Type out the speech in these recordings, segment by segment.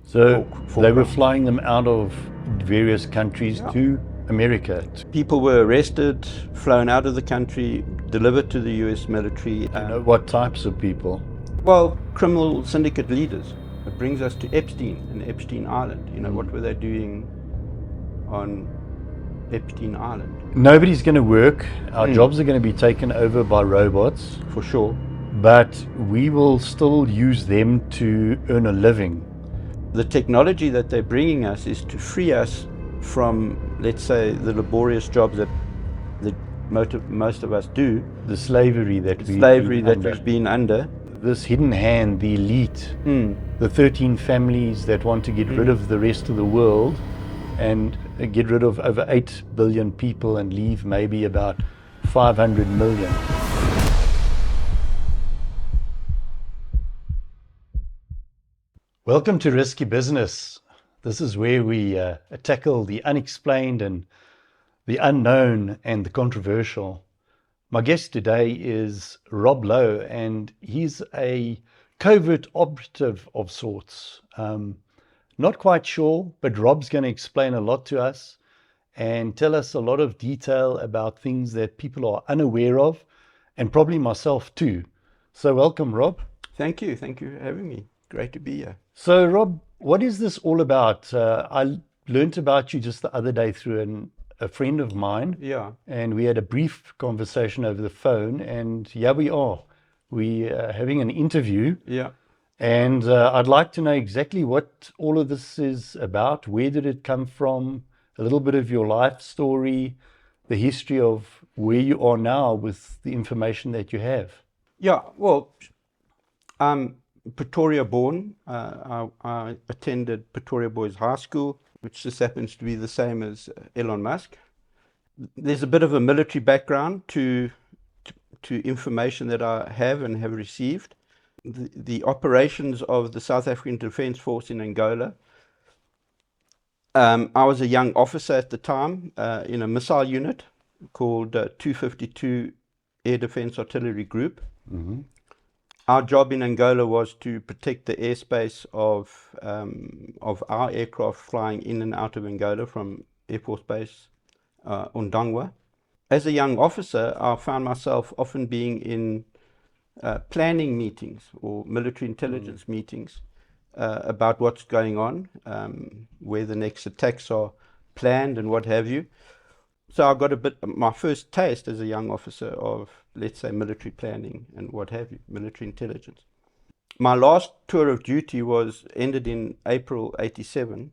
So for they were crime. flying them out of various countries to America. People were arrested, flown out of the country, delivered to the US military. Do you know what types of people? Well, criminal syndicate leaders. It brings us to Epstein and Epstein Island. You know, what were they doing on Epstein Island? Nobody's going to work. Our jobs are going to be taken over by robots, For sure. but we will still use them to earn a living. The technology that they're bringing us is to free us from, let's say, the laborious jobs that most of us do. The slavery that We've been under. This hidden hand, the elite, the 13 families that want to get rid of the rest of the world and get rid of over 8 billion people and leave maybe about 500 million. Welcome to Risky Business. This is where we tackle the unexplained and the unknown and the controversial. My guest today is Rob Louw, and he's a covert operative of sorts. Not quite sure, but Rob's going to explain a lot to us and tell us a lot of detail about things that people are unaware of, and probably myself too. So welcome, Rob. Thank you for having me. Great to be here. So Rob, what is this all about? I learned about you just the other day through a friend of mine. Yeah. And we had a brief conversation over the phone, and here we are. We are having an interview. Yeah. And I'd like to know exactly what all of this is about. Where did it come from? A little bit of your life story, the history of where you are now with the information that you have. Yeah, well, I'm Pretoria born. I attended Pretoria Boys High School, which just happens to be the same as Elon Musk. There's a bit of a military background to information that I have and have received. The operations of the South African Defence Force in Angola. I was a young officer at the time in a missile unit called 252 Air Defence Artillery Group. Mm-hmm. Our job in Angola was to protect the airspace of our aircraft flying in and out of Angola from Air Force Base Ondangwa. As a young officer, I found myself often being in planning meetings or military intelligence meetings about what's going on, where the next attacks are planned and what have you. So I got my first taste as a young officer of, let's say, military planning and what have you, military intelligence. My last tour of duty ended in April 87.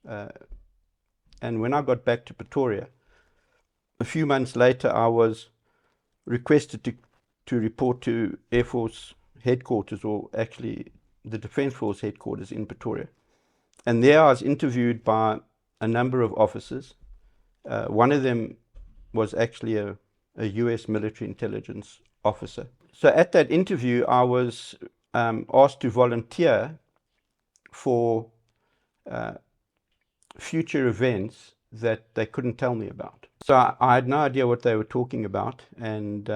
And when I got back to Pretoria, a few months later, I was requested to report to Air Force headquarters, or actually the Defence Force headquarters in Pretoria. And there I was interviewed by a number of officers. One of them was actually a US military intelligence officer. So at that interview, I was asked to volunteer for future events that they couldn't tell me about. So I had no idea what they were talking about, and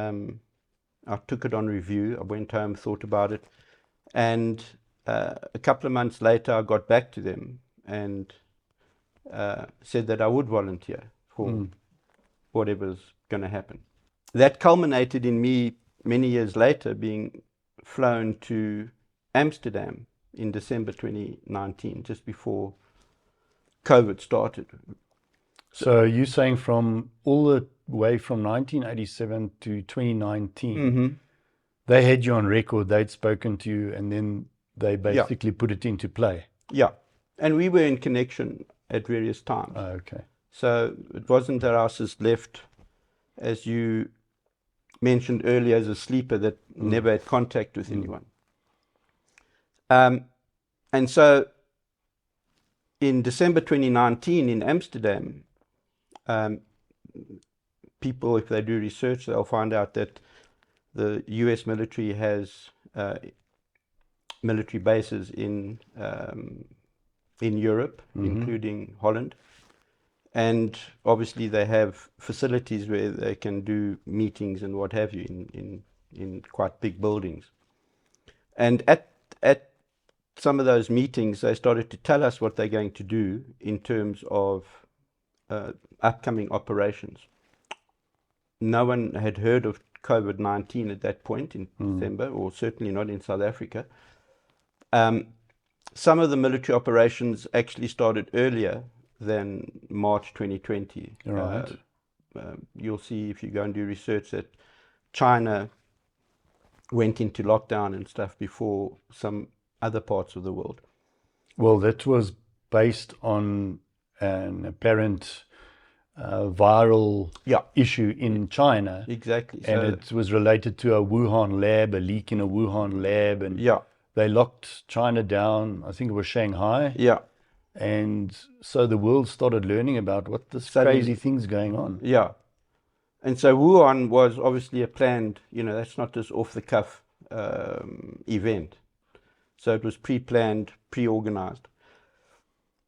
I took it on review. I went home, thought about it, and a couple of months later, I got back to them and said that I would volunteer for whatever's going to happen. That culminated in me many years later being flown to Amsterdam in December 2019, just before COVID started. So you're saying from all the way from 1987 to 2019, they had you on record, they'd spoken to you, and then they basically put it into play. Yeah, and we were in connection at various times. Oh, okay. So it wasn't that I was just left, as you mentioned earlier, as a sleeper that never had contact with anyone. And so in December 2019 in Amsterdam, people, if they do research, they'll find out that the US military has military bases in Europe, including Holland. And obviously they have facilities where they can do meetings and what have you in quite big buildings. And at some of those meetings, they started to tell us what they're going to do in terms of upcoming operations. No one had heard of COVID-19 at that point in December, or certainly not in South Africa. Some of the military operations actually started earlier than March 2020. Right. You'll see if you go and do research that China went into lockdown and stuff before some other parts of the world. Well, that was based on an apparent viral issue in China. Exactly. And it was related to a Wuhan lab, a leak in a Wuhan lab. And they locked China down. I think it was Shanghai. Yeah. And so the world started learning about what this crazy thing's going on. Yeah. And so Wuhan was obviously a planned, that's not just off the cuff event. So it was pre-planned, pre-organized.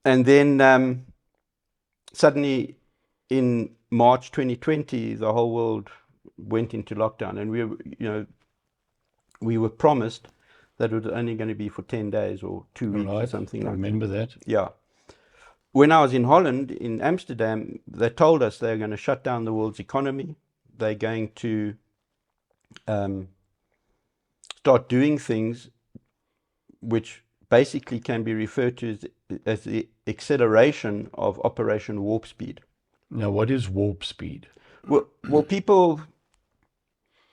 And then suddenly in March 2020, the whole world went into lockdown, and we were promised that it was only going to be for 10 days or 2 weeks or something like that. I remember that. Yeah. When I was in Holland, in Amsterdam, they told us they're going to shut down the world's economy. They're going to start doing things which basically can be referred to as the acceleration of Operation Warp Speed. Now, what is warp speed? Well, people,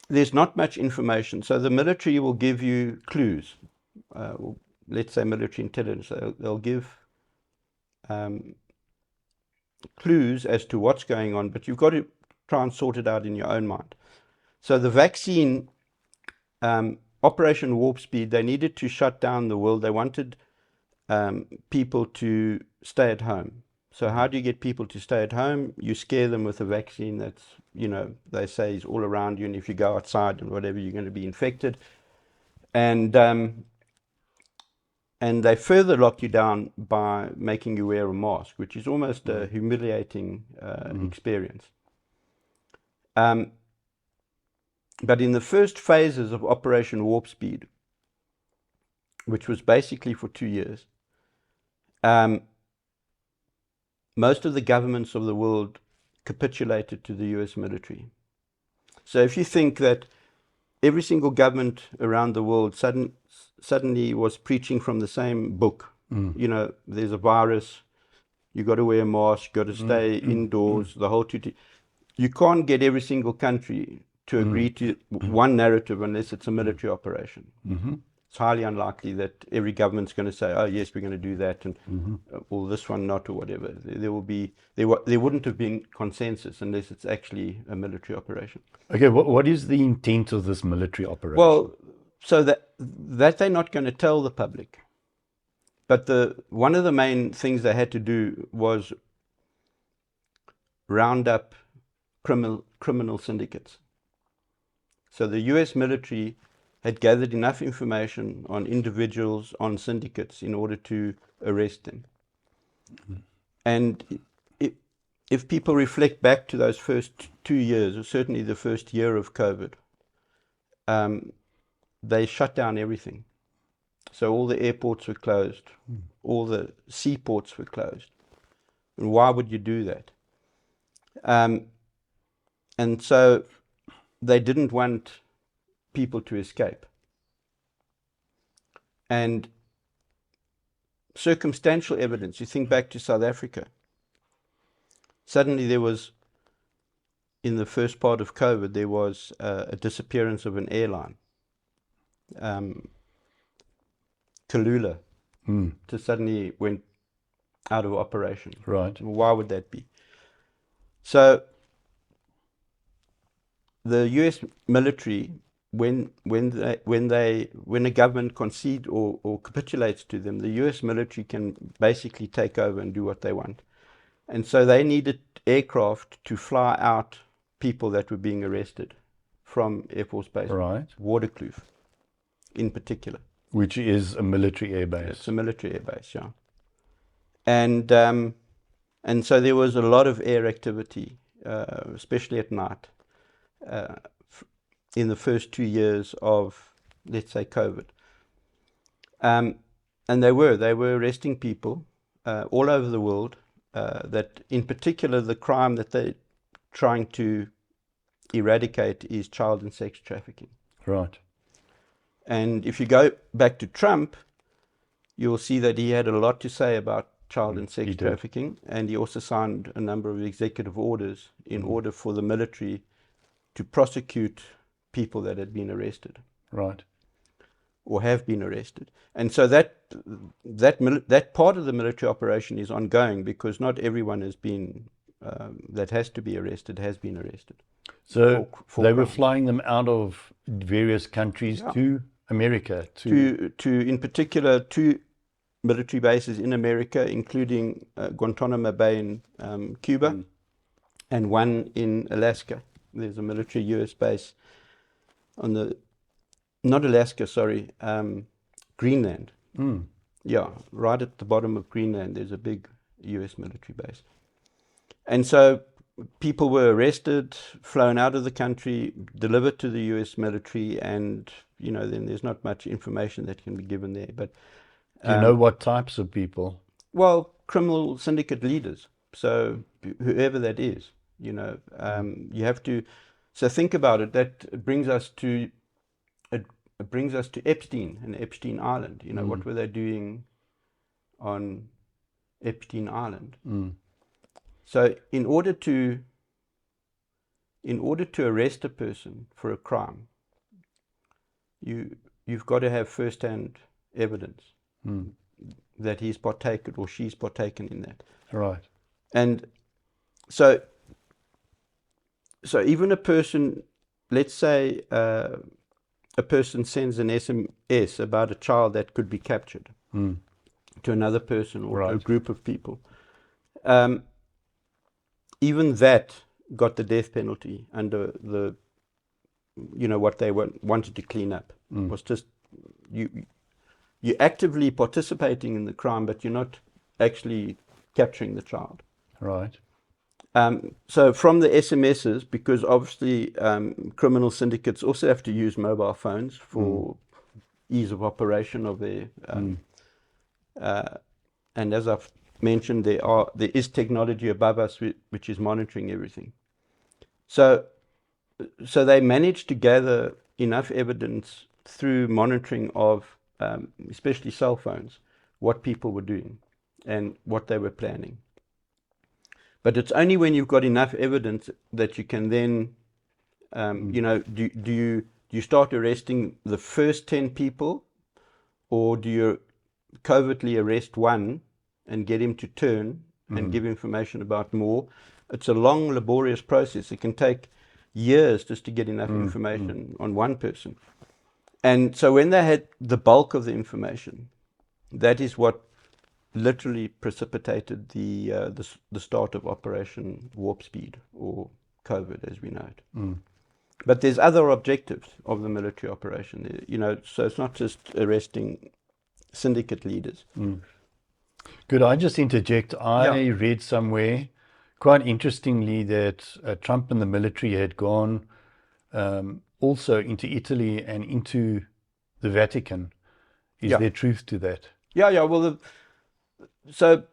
there's not much information. So the military will give you clues. Let's say military intelligence. They'll give clues as to what's going on, but you've got to try and sort it out in your own mind. So the vaccine, Operation Warp Speed, they needed to shut down the world. They wanted people to stay at home. So how do you get people to stay at home? You scare them with a vaccine that's, they say is all around you, and if you go outside and whatever, you're going to be infected. And they further lock you down by making you wear a mask, which is almost a humiliating experience. But in the first phases of Operation Warp Speed, which was basically for 2 years, most of the governments of the world capitulated to the US military. So if you think that every single government around the world suddenly was preaching from the same book, there's a virus, you got to wear a mask, got to stay indoors, the whole you can't get every single country to agree to one narrative unless it's a military operation. It's highly unlikely that every government's going to say, oh yes, we're going to do that, and or this one not, or whatever. There wouldn't have been consensus unless it's actually a military operation. Okay, what is the intent of this military operation? Well, so that they're not going to tell the public. But one of the main things they had to do was round up criminal syndicates. So the US military had gathered enough information on individuals, on syndicates, in order to arrest them. And if people reflect back to those first 2 years, or certainly the first year of COVID, they shut down everything. So all the airports were closed, all the seaports were closed. And why would you do that? And so they didn't want people to escape. And circumstantial evidence, you think back to South Africa, suddenly there was, in the first part of COVID, there was a disappearance of an airline. Kalula just suddenly went out of operation. Right. Why would that be? So the US military, when a government concedes or capitulates to them, the US military can basically take over and do what they want. And so they needed aircraft to fly out people that were being arrested from Air Force Base. Right. Waterkloof, in particular. Which is a military airbase. It's a military airbase, yeah. And so there was a lot of air activity, especially at night, in the first 2 years of, let's say, COVID. And they were arresting people all over the world. That in particular, the crime that they're trying to eradicate is child and sex trafficking. Right. And if you go back to Trump, you'll see that he had a lot to say about child and sex trafficking, and he also signed a number of executive orders in order for the military to prosecute people that had been arrested. Right. Or have been arrested. And so that part of the military operation is ongoing, because not everyone has been that has to be arrested has been arrested. So for they were crime. flying them out of various countries to America. To in particular 2 military bases in America, including Guantanamo Bay in Cuba, and one in Alaska. There's a military US base on the, not Alaska, sorry, Greenland. Yeah, right at the bottom of Greenland, there's a big US military base. And so people were arrested, flown out of the country, delivered to the US military, and, you know, then there's not much information that can be given there. But do you know what types of people? Well, criminal syndicate leaders. So whoever that is, you know, you have to. So think about it. That brings us to Epstein and Epstein Island. You know, what were they doing on Epstein Island? So in order to arrest a person for a crime, you've got to have first-hand evidence that he's partaken or she's partaken in that. Right. And so even a person, let's say a person sends an SMS about a child that could be captured to another person or a group of people. Even that got the death penalty under the, you know, what they wanted to clean up. Was just you're actively participating in the crime, but you're not actually capturing the child. Right. So from the SMSs, because obviously criminal syndicates also have to use mobile phones for ease of operation of their, and as I've mentioned, there is technology above us which is monitoring everything. So they managed to gather enough evidence through monitoring of especially cell phones, what people were doing and what they were planning. But it's only when you've got enough evidence that you can then, you know, do you start arresting the first 10 people, or do you covertly arrest one and get him to turn and give information about more? It's a long, laborious process. It can take years just to get enough information on one person. And so when they had the bulk of the information, that is what literally precipitated the start of Operation Warp Speed, or Covert as we know it. But there's other objectives of the military operation, you know, so it's not just arresting syndicate leaders. Could I just interject? I read somewhere, quite interestingly, that Trump and the military had gone also into Italy and into the Vatican. Is there truth to that? Yeah. Well, so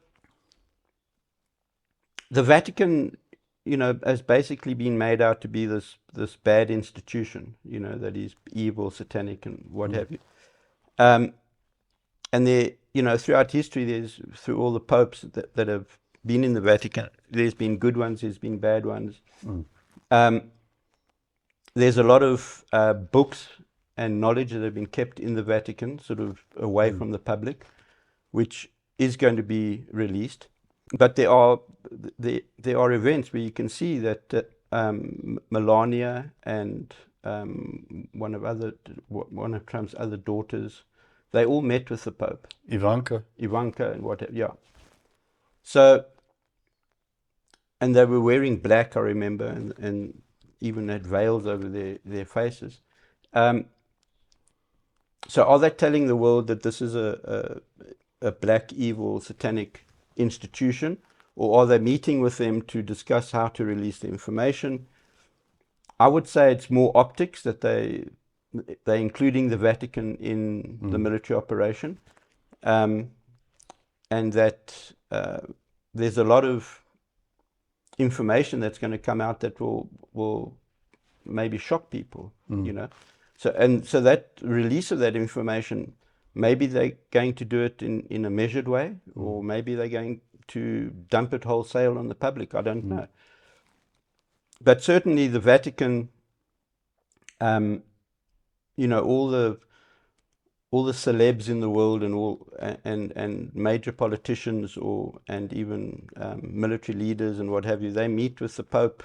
the Vatican, you know, has basically been made out to be this bad institution, you know, that is evil, satanic, and what have you. And there, you know, throughout history, through all the popes that have been in the Vatican, there's been good ones, there's been bad ones. There's a lot of books and knowledge that have been kept in the Vatican, sort of away from the public, which is going to be released. But there are events where you can see that Melania and one of Trump's other daughters, they all met with the Pope. Ivanka and whatever, yeah. So, and they were wearing black, I remember, and even had veils over their faces. So are they telling the world that this is a black, evil, satanic institution, or are they meeting with them to discuss how to release the information? I would say it's more optics, that they're including the Vatican in the military operation. and that there's a lot of information that's going to come out that will maybe shock people, you know. So that release of that information, maybe they're going to do it in a measured way, or maybe they're going to dump it wholesale on the public. I don't know. But certainly the Vatican, you know, all the celebs in the world and major politicians and even military leaders and what have you, they meet with the Pope.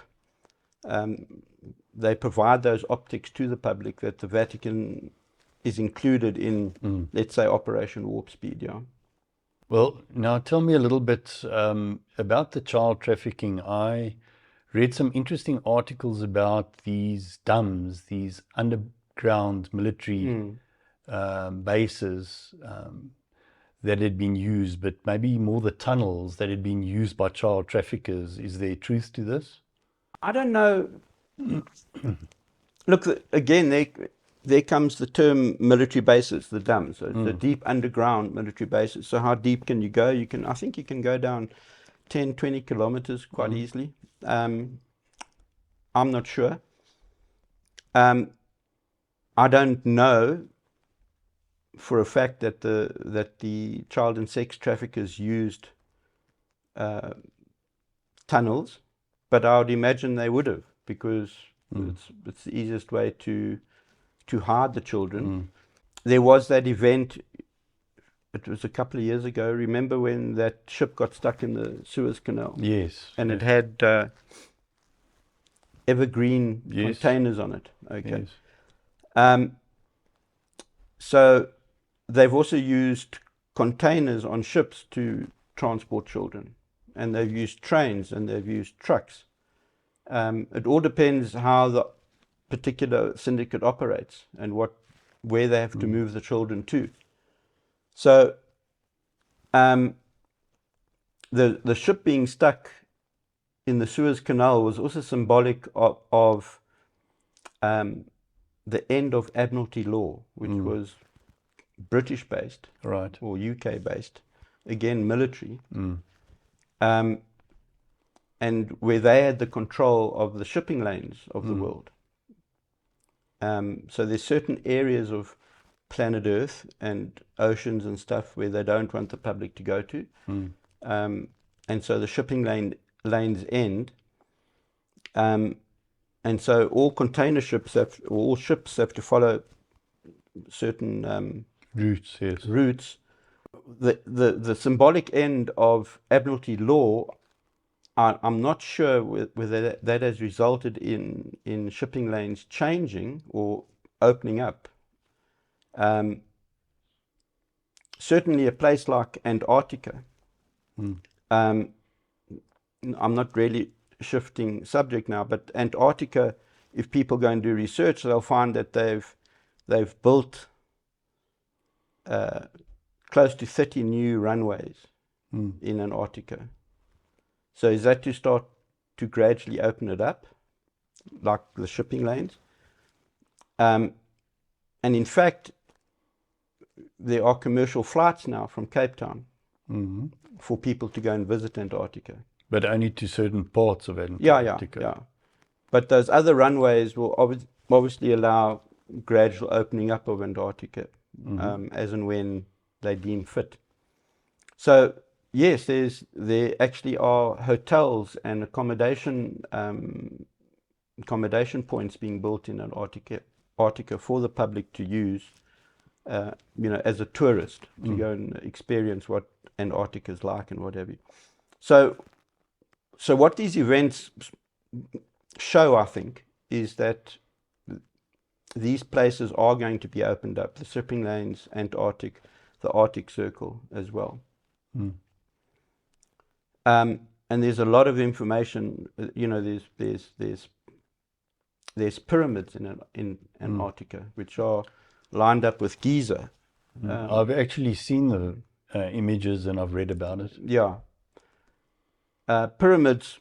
They provide those optics to the public that the Vatican is included in, let's say, Operation Warp Speed. Yeah. Well, now tell me a little bit about the child trafficking. I read some interesting articles about these DUMs, these underground military bases that had been used, but maybe more the tunnels that had been used by child traffickers. Is there truth to this? I don't know. Look, again, there comes the term military bases, the DUMs, so the deep underground military bases. So how deep can you go? I think you can go down 10, 20 kilometers quite easily. I'm not sure. I don't know for a fact that the child and sex traffickers used tunnels, but I would imagine they would have, because it's the easiest way to hide the children. There was that event, it was a couple of years ago. Remember when that ship got stuck in the Suez Canal? Yes. And it had evergreen containers on it. Okay. Yes. So they've also used containers on ships to transport children, and they've used trains and they've used trucks. It all depends how the particular syndicate operates and where they have to move the children to. So the ship being stuck in the Suez Canal was also symbolic of the end of Admiralty law, which was British based, right, or UK based, again military, and where they had the control of the shipping lanes of the world. So there's certain areas of planet Earth and oceans and stuff where they don't want the public to go to, and so the shipping lanes end, and so all container ships all ships have to follow certain routes. Yes. Routes. The symbolic end of Admiralty law, I'm not sure whether that has resulted in shipping lanes changing or opening up. Certainly a place like Antarctica. I'm not really shifting subject now, but Antarctica, if people go and do research, they'll find that they've built close to 30 new runways in Antarctica. So is that to start to gradually open it up, like the shipping lanes? And in fact, there are commercial flights now from Cape Town for people to go and visit Antarctica. But only to certain parts of Antarctica. Yeah. But those other runways will obviously allow gradual opening up of Antarctica, as and when they deem fit. So yes, there actually are hotels and accommodation points being built in Antarctica for the public to use, as a tourist, to go and experience what Antarctica is like and what have you. So what these events show, I think, is that these places are going to be opened up, the shipping lanes, Antarctic, the Arctic Circle as well. And there's a lot of information, there's pyramids in Antarctica, which are lined up with Giza. I've actually seen the images and I've read about it. Yeah. Pyramids.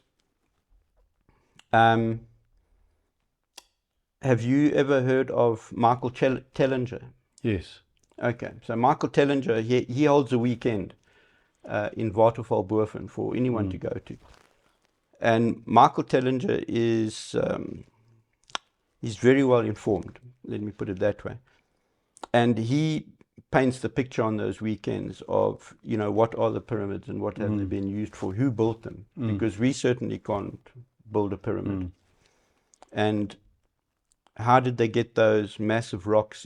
Have you ever heard of Michael Tellinger? Yes. Okay, so Michael Tellinger, he holds a weekend in 𝐓𝐺𝐻𝐵𝐻𝐻 for anyone to go to. And Michael Tellinger is he's very well informed, let me put it that way. And he paints the picture on those weekends of, you know, what are the pyramids and what have they been used for, who built them, because we certainly can't build a pyramid. And how did they get those massive rocks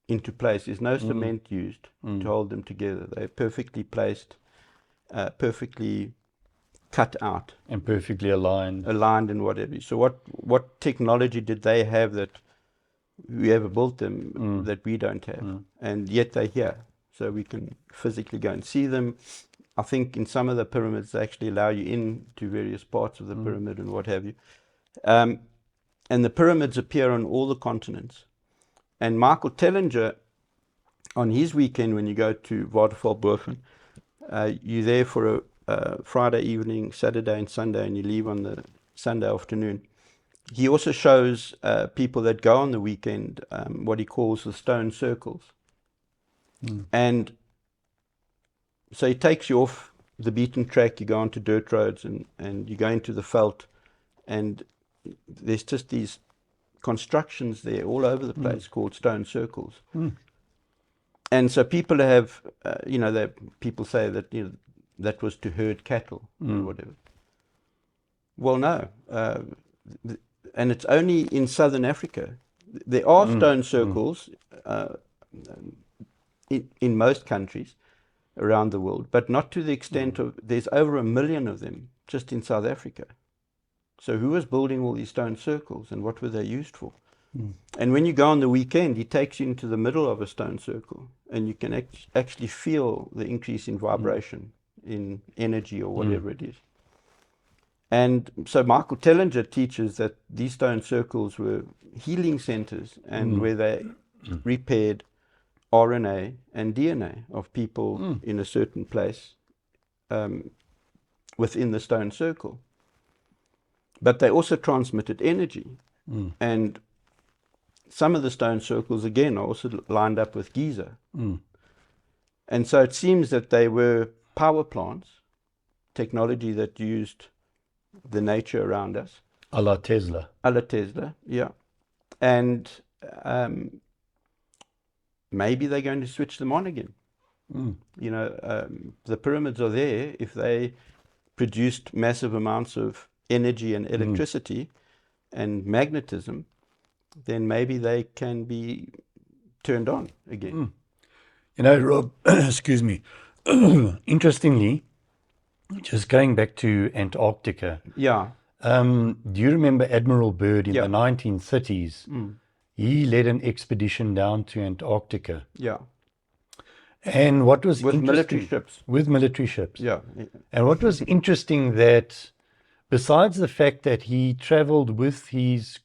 into place? There's no cement used to hold them together. They're perfectly placed, perfectly cut out. And perfectly aligned. Aligned and whatever. So what technology did they have that whoever built them that we don't have? And yet they're here. So we can physically go and see them. I think in some of the pyramids they actually allow you into various parts of the pyramid and what have you. And the pyramids appear on all the continents. And Michael Tellinger, on his weekend, when you go to 𝐓𝐺𝐻𝐵𝐻𝐻, you're there for a Friday evening, Saturday and Sunday, and you leave on the Sunday afternoon. He also shows people that go on the weekend what he calls the stone circles. And so he takes you off the beaten track, you go onto dirt roads and you go into the veld, and there's just these constructions there all over the place called stone circles. And so people have, you know, people say that, you know, that was to herd cattle or whatever. Well, no. And it's only in southern Africa. There are stone circles in most countries around the world, but not to the extent of, there's over 1 million of them just in South Africa. So who was building all these stone circles and what were they used for? And when you go on the weekend, he takes you into the middle of a stone circle and you can actually feel the increase in vibration, in energy or whatever it is. And so Michael Tellinger teaches that these stone circles were healing centers and where they repaired RNA and DNA of people in a certain place within the stone circle. But they also transmitted energy. And some of the stone circles, again, are also lined up with Giza. And so it seems that they were power plants, technology that used the nature around us. A la Tesla. A la Tesla, yeah. And maybe they're going to switch them on again. You know, the pyramids are there. If they produced massive amounts of energy and electricity and magnetism, then maybe they can be turned on again. You know, Rob, excuse me, interestingly, just going back to Antarctica. Yeah. Do you remember Admiral Byrd in the 1930s? He led an expedition down to Antarctica. Yeah. And what was with military ships. With military ships. Yeah. And what was interesting that besides the fact that he traveled with his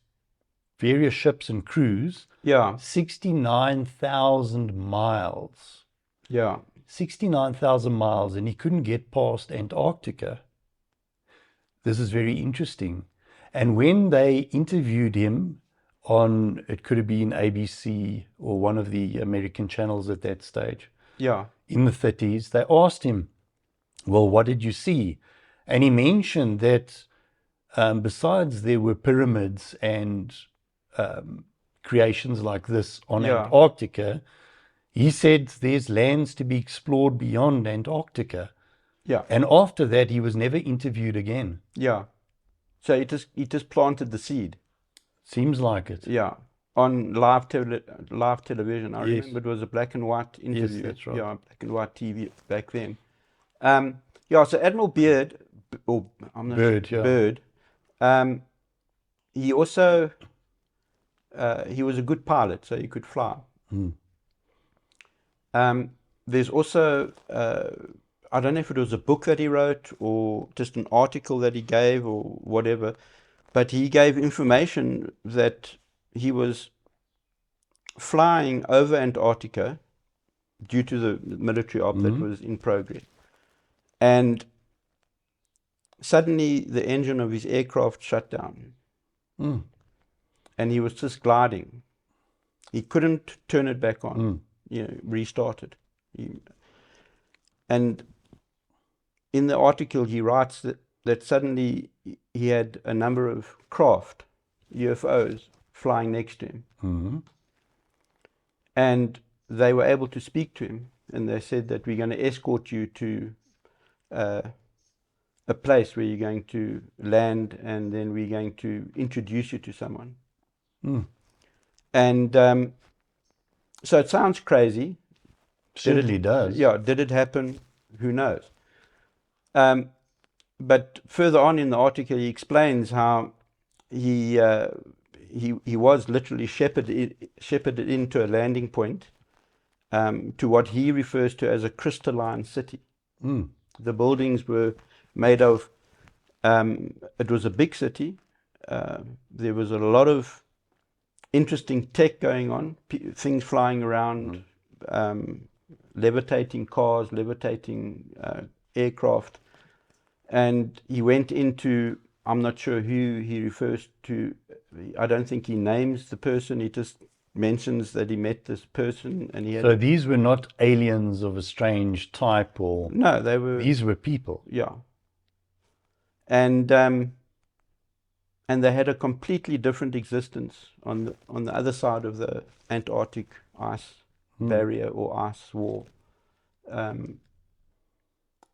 various ships and crews, 69,000 miles. Yeah. 69,000 miles, and he couldn't get past Antarctica. This is very interesting. And when they interviewed him on, it could have been ABC or one of the American channels at that stage, in the 30s, they asked him, well, what did you see? And he mentioned that besides there were pyramids and creations like this on Antarctica, he said there's lands to be explored beyond Antarctica. Yeah. And after that, he was never interviewed again. Yeah. So he just planted the seed. Seems like it. Yeah. On live television. I remember it was a black and white interview. Yes, that's right. Yeah, black and white TV back then. Yeah, so Admiral Byrd, or I'm not Byrd, sure, Byrd, he also, he was a good pilot, so he could fly. There's also, I don't know if it was a book that he wrote or just an article that he gave or whatever, but he gave information that he was flying over Antarctica due to the military op that was in progress. And suddenly the engine of his aircraft shut down. And he was just gliding. He couldn't turn it back on. restarted. And in the article he writes that suddenly he had a number of craft, UFOs, flying next to him. Mm-hmm. And they were able to speak to him, and they said that we're going to escort you to a place where you're going to land, and then we're going to introduce you to someone. Mm. And so it sounds crazy. Certainly does. Yeah, did it happen? Who knows? But further on in the article, he explains how he was literally shepherded into a landing point to what he refers to as a crystalline city. Mm. The buildings were made of, it was a big city. There was a lot of interesting tech going on, things flying around, levitating cars, levitating aircraft. And he went into, I'm not sure who he refers to. I don't think he names the person. He just mentions that he met this person, and he had. So these were not aliens of a strange type, or no, they were. These were people. Yeah. And they had a completely different existence on the other side of the Antarctic ice barrier or ice wall. And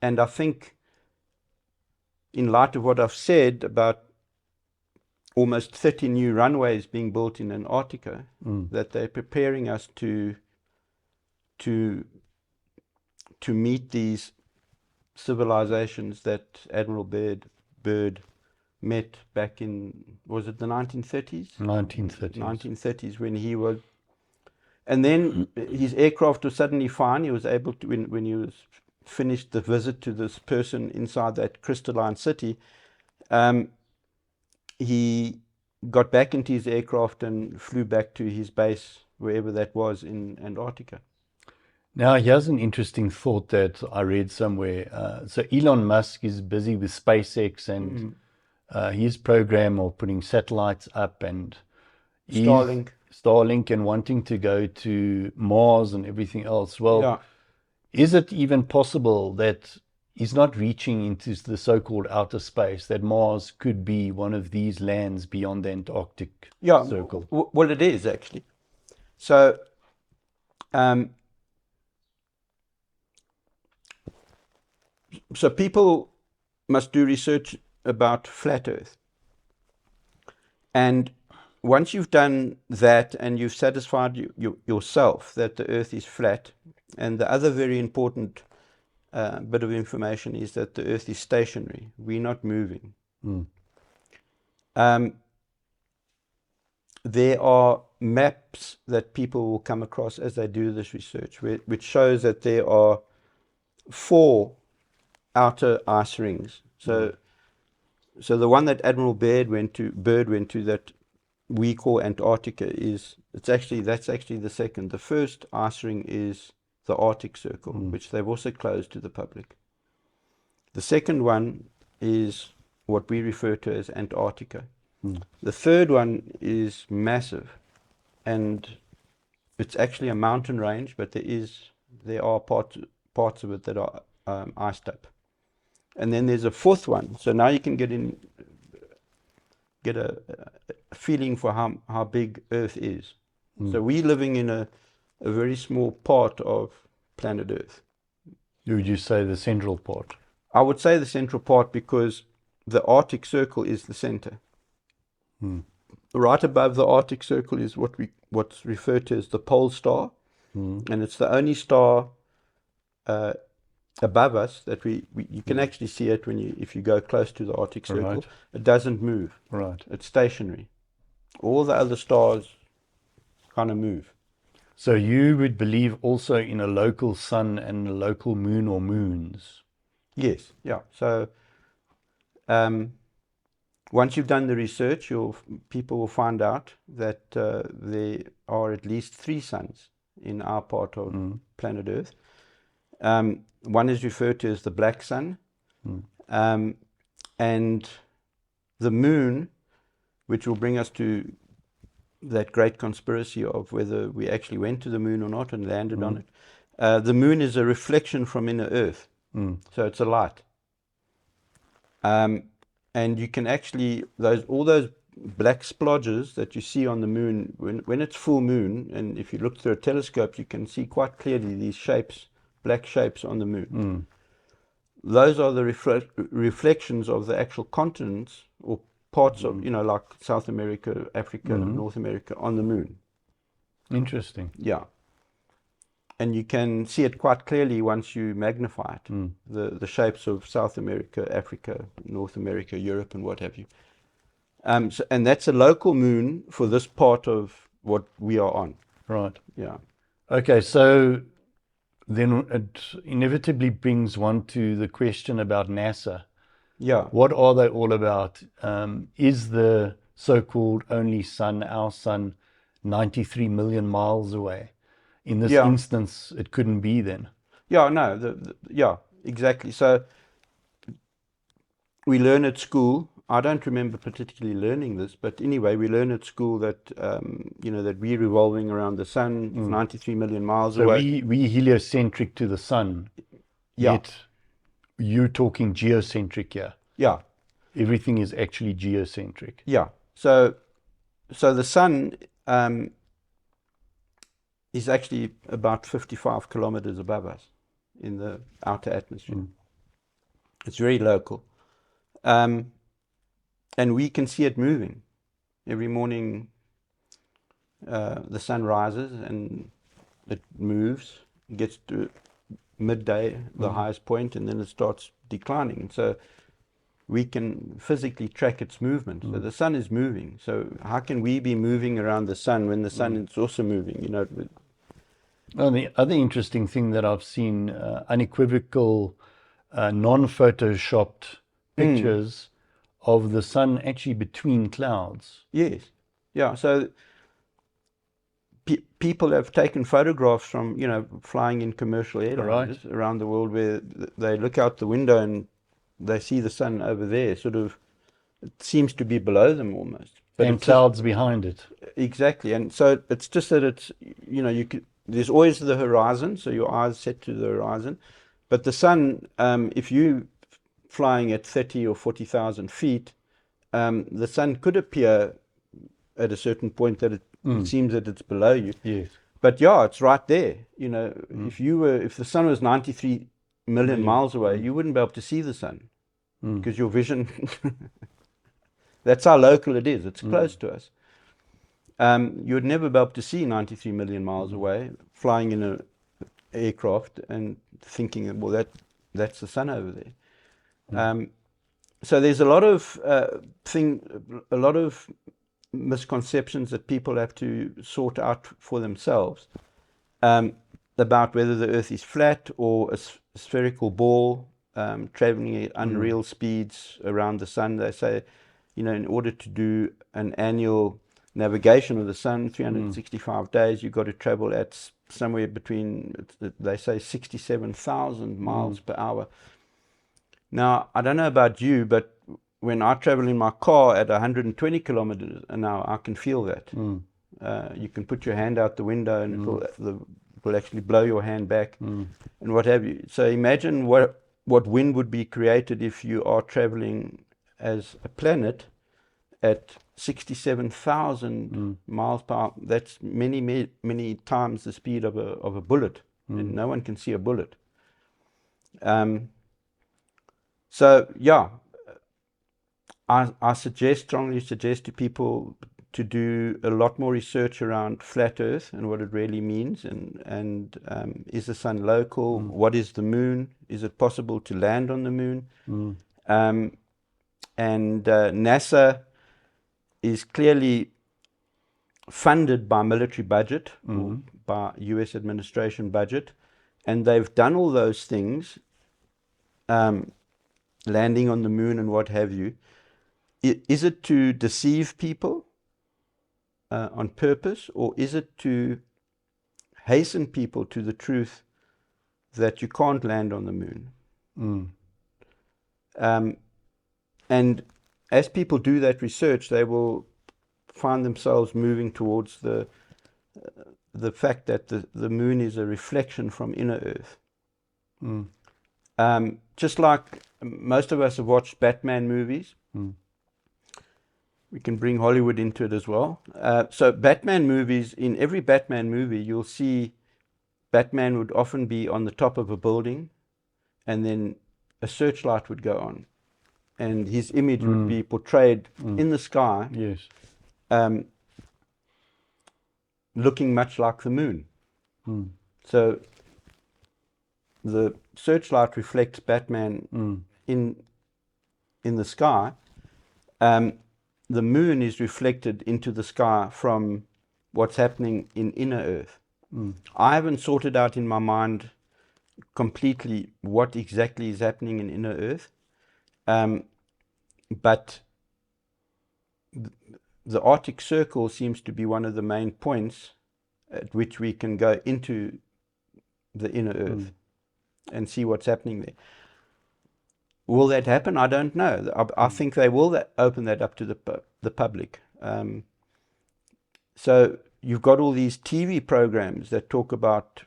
I think, in light of what I've said about almost 30 new runways being built in Antarctica, that they're preparing us to meet these civilizations that Admiral Byrd met back in, was it the 1930s? 1930s. 1930s, when he was, and then his aircraft was suddenly fine. He was able to, when he was finished the visit to this person inside that crystalline city, he got back into his aircraft and flew back to his base, wherever that was in Antarctica. Now, here's an interesting thought that I read somewhere. So Elon Musk is busy with SpaceX and his program of putting satellites up, and Starlink and wanting to go to Mars and everything else. Well, Yeah. Is it even possible that he's not reaching into the so-called outer space, that Mars could be one of these lands beyond the Antarctic circle? Well, it is actually. So, so people must do research about flat Earth. And once you've done that and you've satisfied yourself that the Earth is flat, and the other very important bit of information is that the Earth is stationary. We're not moving. There are maps that people will come across as they do this research, which shows that there are 4 outer ice rings. So the one that Admiral Byrd went to, that we call Antarctica, that's actually the second. The first ice ring is the Arctic Circle, which they've also closed to the public. The second one is what we refer to as Antarctica. The third one is massive, and it's actually a mountain range, but there are parts of it that are iced up. And then there's a fourth one. So now you can get a feeling for how big Earth is. So we're living in a very small part of planet Earth. Would you say the central part? I would say the central part, because the Arctic Circle is the center. Right above the Arctic Circle is what's referred to as the pole star, and it's the only star above us that you can actually see it if you go close to the Arctic Circle. Right. It doesn't move. Right. It's stationary. All the other stars kind of move. So you would believe also in a local sun and a local moon or moons? Yes. Yeah. So once you've done the research, people will find out that there are at least 3 suns in our part of planet Earth. One is referred to as the black sun, and the moon, which will bring us to that great conspiracy of whether we actually went to the moon or not and landed on it. The moon is a reflection from inner Earth, so it's a light. And you can actually, all those black splodges that you see on the moon, when it's full moon, and if you look through a telescope, you can see quite clearly these shapes, black shapes on the moon. Those are the reflections of the actual continents or parts of, like South America, Africa, North America on the moon. Interesting. Yeah. And you can see it quite clearly once you magnify it, the shapes of South America, Africa, North America, Europe, and what have you. And that's a local moon for this part of what we are on. Right. Yeah. Okay, so then it inevitably brings one to the question about NASA. Yeah. What are they all about? Is the so-called only sun, our sun, 93 million miles away? In this instance, it couldn't be then. Yeah, no, yeah, exactly. So we learn at school, I don't remember particularly learning this, but anyway, we learn at school that, that we're revolving around the sun, 93 million miles away. So we heliocentric to the sun, yet you're talking geocentric here. Yeah. Everything is actually geocentric. Yeah. So the sun is actually about 55 kilometers above us in the outer atmosphere. It's very local. And we can see it moving. Every morning the sun rises and it moves, gets to midday, the highest point, and then it starts declining. So we can physically track its movement. So the sun is moving. So how can we be moving around the sun when the sun is also moving? Well, the other interesting thing that I've seen, unequivocal, non-photoshopped pictures of the sun actually between clouds. Yes. Yeah. So people have taken photographs from, flying in commercial airliners around the world where they look out the window and they see the sun over there, sort of, it seems to be below them almost. But and clouds behind it. Exactly. And so it's just that it's, there's always the horizon, so your eyes set to the horizon. But the sun, if you flying at 30 or 40,000 feet, the sun could appear at a certain point that it seems that it's below you. Yes. But yeah, it's right there. If the sun was 93 million miles away, you wouldn't be able to see the sun because your vision, that's how local it is. It's close to us. You would never be able to see 93 million miles away, flying in an aircraft and thinking, well, that's the sun over there. So there's a lot of misconceptions that people have to sort out for themselves about whether the Earth is flat or a spherical ball traveling at unreal speeds around the sun. They say, in order to do an annual navigation of the sun, 365 days, you've got to travel at somewhere between, they say, 67,000 miles per hour. Now, I don't know about you, but when I travel in my car at 120 kilometers an hour, I can feel that. You can put your hand out the window and it will actually blow your hand back and what have you. So imagine what wind would be created if you are traveling as a planet at 67,000 miles per hour. That's many, many times the speed of a bullet, and no one can see a bullet. So yeah, I strongly suggest to people to do a lot more research around flat Earth and what it really means, and is the sun local? What is the moon? Is it possible to land on the moon? And NASA is clearly funded by military budget, or by US administration budget, and they've done all those things, landing on the moon and what have you. Is it to deceive people on purpose, or is it to hasten people to the truth that you can't land on the moon? And as people do that research, they will find themselves moving towards the fact that the moon is a reflection from inner Earth. Just like most of us have watched Batman movies, we can bring Hollywood into it as well. So Batman movies, in every Batman movie, you'll see Batman would often be on the top of a building, and then a searchlight would go on, and his image would be portrayed in the sky, Yes. looking much like the moon. So the searchlight reflects Batman in the sky. The moon is reflected into the sky from what's happening in inner Earth. I haven't sorted out in my mind completely what exactly is happening in inner Earth, but the Arctic Circle seems to be one of the main points at which we can go into the inner Earth and see what's happening there. Will that happen? I don't know. I think they will open that up to the public. So you've got all these TV programs that talk about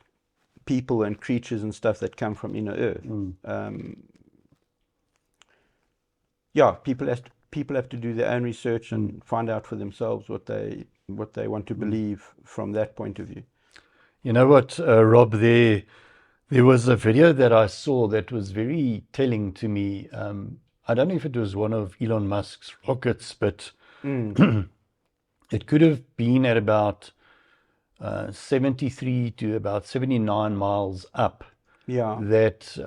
people and creatures and stuff that come from inner Earth. Yeah, people have to do their own research and find out for themselves what they want to believe from that point of view. You know what, Rob, there was a video that I saw that was very telling to me. I don't know if it was one of Elon Musk's rockets, but it could have been at about 73 to about 79 miles up. Yeah. That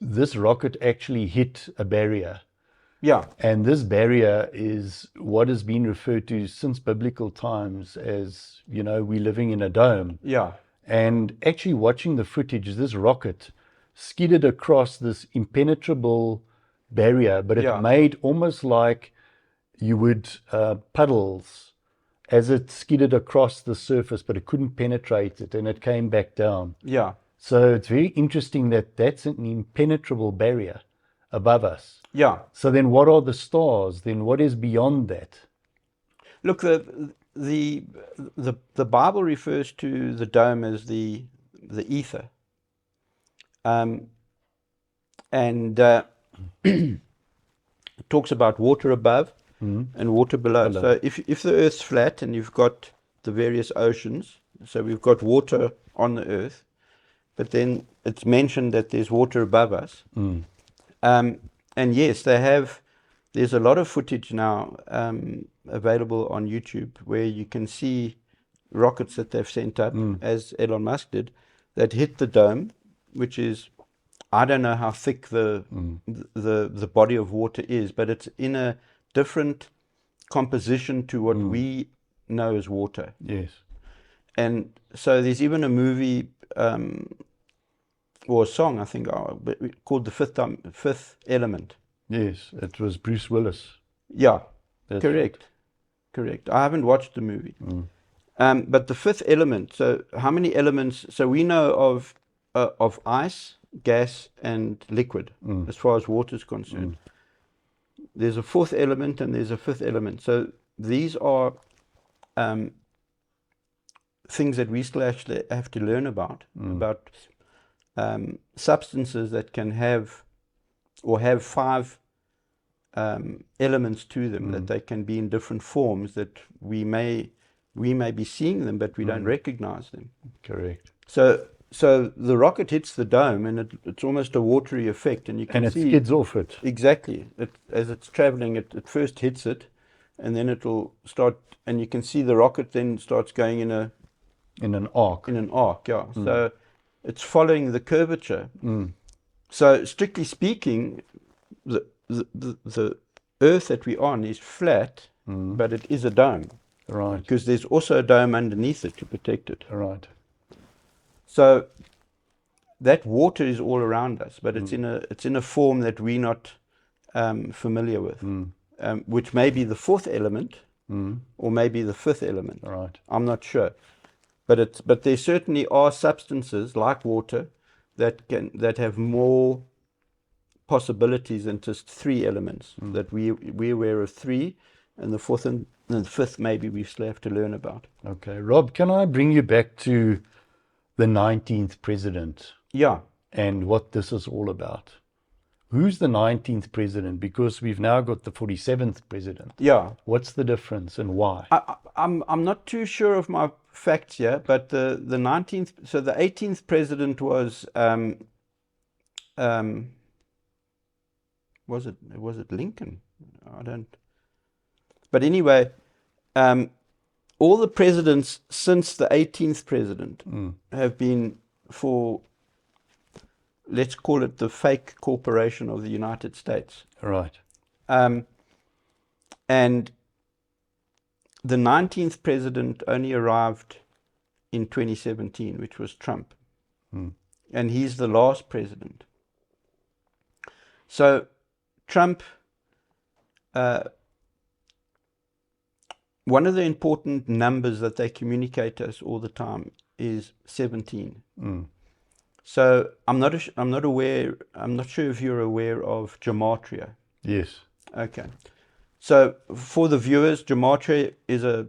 this rocket actually hit a barrier. Yeah. And this barrier is what has been referred to since biblical times as, we're living in a dome. Yeah. And actually watching the footage, this rocket skidded across this impenetrable barrier, but it made almost like you would puddles as it skidded across the surface, but it couldn't penetrate it, and it came back down. Yeah. So it's very interesting that that's an impenetrable barrier above us. Yeah. So then what are the stars? Then what is beyond that? Look, the Bible refers to the dome as the ether. And it talks about water above and water below. So if the Earth's flat and you've got the various oceans, so we've got water on the Earth, but then it's mentioned that there's water above us. And yes, there's a lot of footage now available on YouTube where you can see rockets that they've sent up, as Elon Musk did, that hit the dome, which is, I don't know how thick the body of water is, but it's in a different composition to what we know as water. Yes. And so there's even a movie or a song, I think, called The Fifth Element. Yes, it was Bruce Willis. Yeah, That's correct. Correct. I haven't watched the movie. But the fifth element, so how many elements? So we know of ice, gas, and liquid, as far as water is concerned. There's a fourth element and there's a fifth element. So these are things that we still actually have to learn about substances that can have or have five elements to them, that they can be in different forms, that we may be seeing them, but we don't recognize them. Correct. So the rocket hits the dome, and it's almost a watery effect, and you can see. And it skids off it. Exactly. As it's traveling, it first hits it, and then it'll start, and you can see the rocket then starts going in an arc. In an arc, yeah. So it's following the curvature. So strictly speaking, the Earth that we're on is flat, but it is a dome. Right. Because there's also a dome underneath it to protect it. Right. So that water is all around us, but it's in a form that we're not familiar with, which may be the fourth element, or maybe the fifth element. Right. I'm not sure, but there certainly are substances like water that have more possibilities than just three elements. That we're aware of three, and the fourth the fifth maybe we still have to learn about. Okay, Rob, can I bring you back to the 19th president Yeah. and what this is all about? Who's the 19th president? Because we've now got the 47th president. Yeah. What's the difference and why? I'm not too sure of my facts here, but the 19th, so the 18th president was it Lincoln? I don't. But anyway, all the presidents since the 18th president have been for, let's call it the fake corporation of the United States. Right. And the 19th president only arrived in 2017, which was Trump. And he's the last president. So Trump, one of the important numbers that they communicate to us all the time is 17. So I'm not sure if you're aware of gematria. Yes. Okay. So for the viewers, gematria is a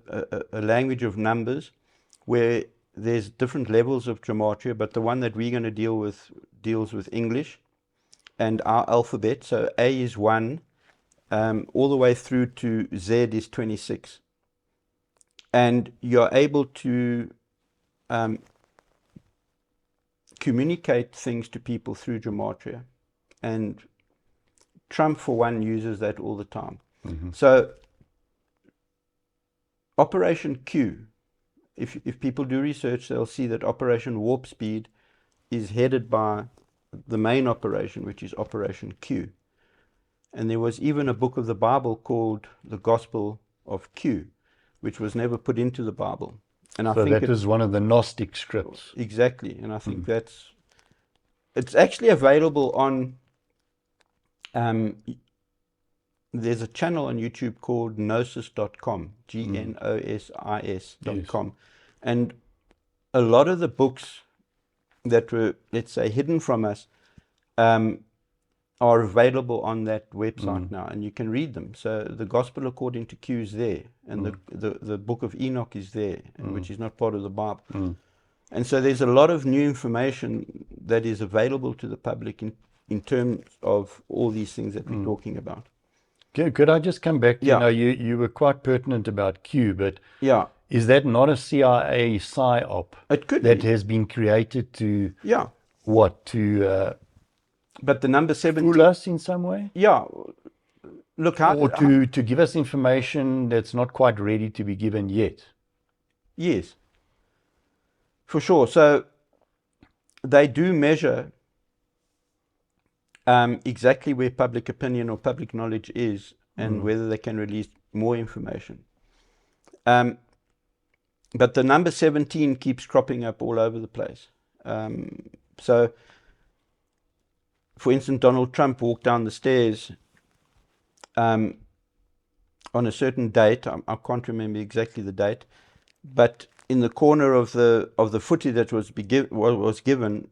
language of numbers where there's different levels of gematria, but the one that we're going to deal with deals with English and our alphabet. So A is 1, all the way through to Z is 26. And you're able to communicate things to people through gematria. And Trump, for one, uses that all the time. So Operation Q, if people do research, they'll see that Operation Warp Speed is headed by the main operation, which is Operation Q. And there was even a book of the Bible called the Gospel of Q, which was never put into the Bible. And I think that is one of the Gnostic scripts. Exactly. And I think it's actually available on, there's a channel on YouTube called gnosis.com, gnosis.com. Yes. And a lot of the books that were, let's say, hidden from us are available on that website now, and you can read them. So the Gospel according to Q is there, and the book of Enoch is there, which is not part of the Bible. And so there's a lot of new information that is available to the public in terms of all these things that we're talking about. Could I just come back to, Yeah. you were quite pertinent about Q, but Yeah, is that not a CIA psyop it could that be. has been created to, Yeah, to but the number 17. fool us in some way? Yeah, look how. Or to give us information that's not quite ready to be given yet? Yes, for sure. So they do measure exactly where public opinion or public knowledge is, and whether they can release more information. But the number 17 keeps cropping up all over the place. So, for instance, Donald Trump walked down the stairs on a certain date. I can't remember exactly the date, but in the corner of the footage that was given,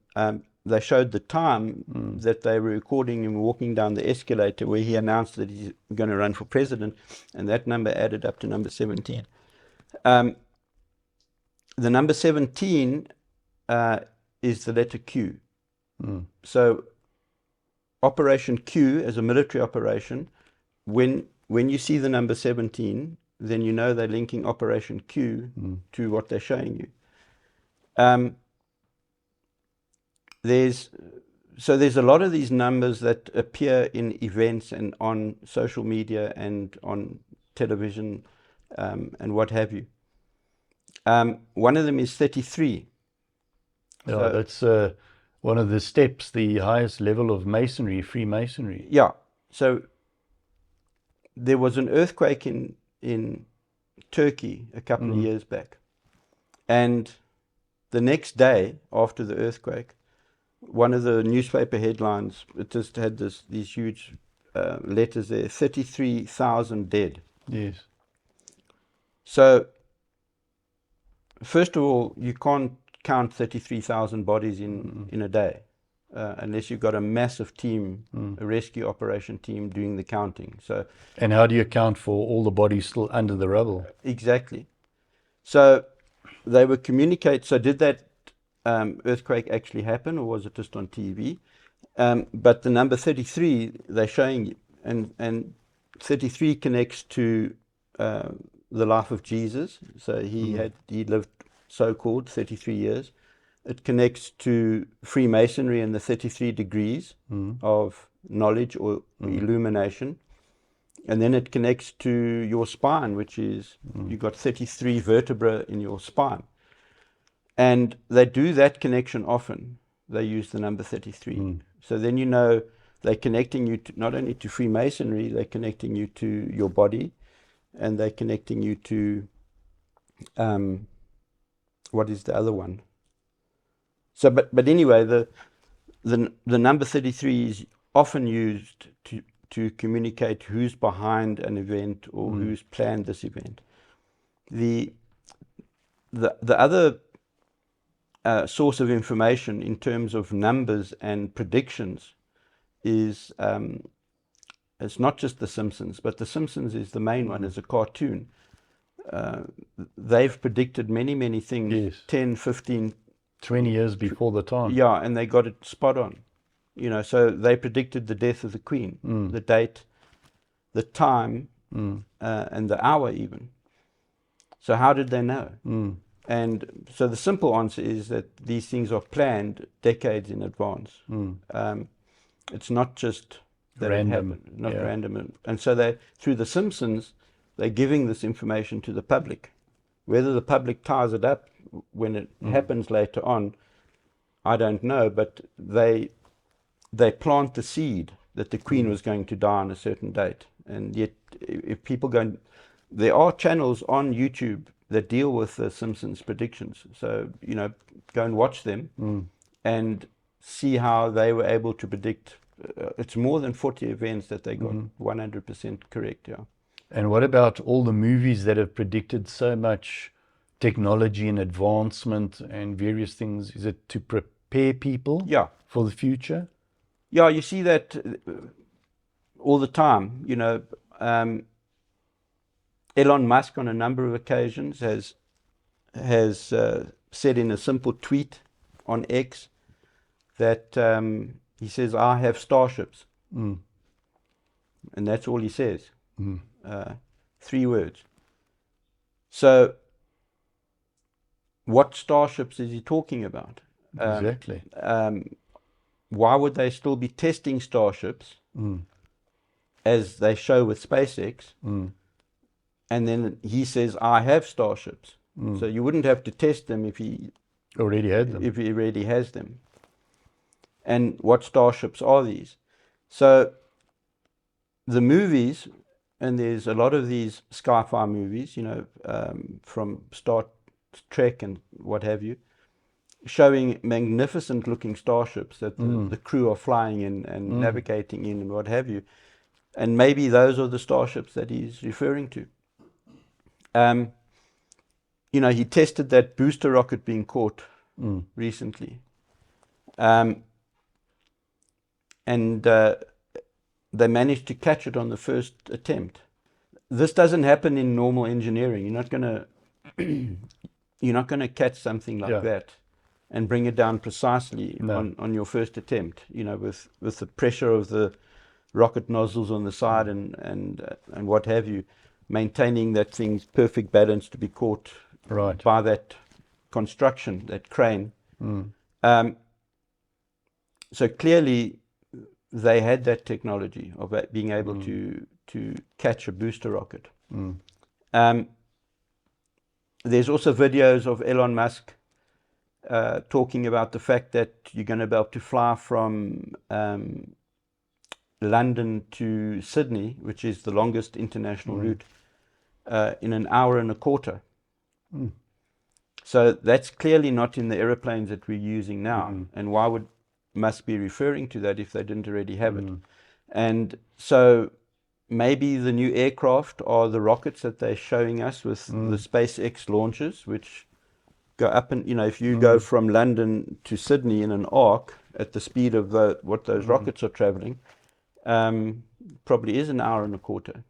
they showed the time that they were recording him walking down the escalator, where he announced that he's going to run for president, and that number added up to number 17. The number 17 is the letter Q. So Operation Q, as a military operation, when you see the number 17, then you know they're linking Operation Q to what they're showing you. There's a lot of these numbers that appear in events and on social media and on television and what have you. One of them is 33. Yeah, So, that's one of the steps, the highest level of masonry, Freemasonry. yeah. So there was an earthquake in Turkey a couple of years back. And the next day after the earthquake, one of the newspaper headlines, it just had these huge letters there, 33,000 dead. Yes. So, first of all, you can't count 33,000 bodies in a day. unless you've got a massive team, a rescue operation team doing the counting. So, And how do you account for all the bodies still under the rubble? exactly. So they were so did that earthquake actually happen, or was it just on TV? But the number 33 they're showing you, and 33 connects to the life of Jesus. So he lived so-called 33 years. It connects to Freemasonry and the 33 degrees of knowledge or illumination. And then it connects to your spine, which is you've got 33 vertebrae in your spine. And they do that connection often. They use the number 33. So then you know they're connecting you to, not only to Freemasonry, they're connecting you to your body, and they're connecting you to, what is the other one? So, but anyway, the number 33 is often used to communicate who's behind an event or who's planned this event. The other source of information in terms of numbers and predictions is it's not just The Simpsons, but The Simpsons is the main one as a cartoon. They've predicted many things, Yes. 10, 15, 20 years before the time. yeah, and they got it spot on. You know, so they predicted the death of the Queen, the date, the time, and the hour even. So how did they know? And so the simple answer is that these things are planned decades in advance. It's not just that Random, it happened, not yeah. random. And so they, through The Simpsons, they're giving this information to the public. Whether the public ties it up when it happens later on, I don't know, but they plant the seed that the Queen was going to die on a certain date. And yet, if people go, there are channels on YouTube that deal with the Simpsons predictions. So, you know, go and watch them and see how they were able to predict. It's more than 40 events that they got 100% correct, yeah. And what about all the movies that have predicted so much technology and advancement and various things? Is it to prepare people Yeah. for the future? Yeah, you see that all the time. You know, Elon Musk on a number of occasions has said in a simple tweet on X that he says, "I have starships," and that's all he says. 3 words. So, what starships is he talking about? Exactly. Why would they still be testing starships as they show with SpaceX? And then he says, "I have starships." So you wouldn't have to test them if he Already had them. if he already has them. And what starships are these? So the movies, and there's a lot of these sci-fi movies, you know, from Star Trek and what have you, showing magnificent looking starships that the crew are flying in and navigating in and what have you. And maybe those are the starships that he's referring to. You know, he tested that booster rocket being caught recently. And they managed to catch it on the first attempt. This doesn't happen in normal engineering. You're not going to catch something like that and bring it down precisely on your first attempt, you know, with the pressure of the rocket nozzles on the side and what have you, maintaining that thing's perfect balance to be caught by that construction, that crane. So clearly they had that technology of being able to catch a booster rocket. There's also videos of Elon Musk talking about the fact that you're going to be able to fly from London to Sydney, which is the longest international route, in an hour and a quarter. So that's clearly not in the aeroplanes that we're using now. And why would Musk be referring to that if they didn't already have it? And so maybe the new aircraft are the rockets that they're showing us with the SpaceX launches, which go up and, if you go from London to Sydney in an arc at the speed of what those rockets are traveling, probably is an hour and a quarter.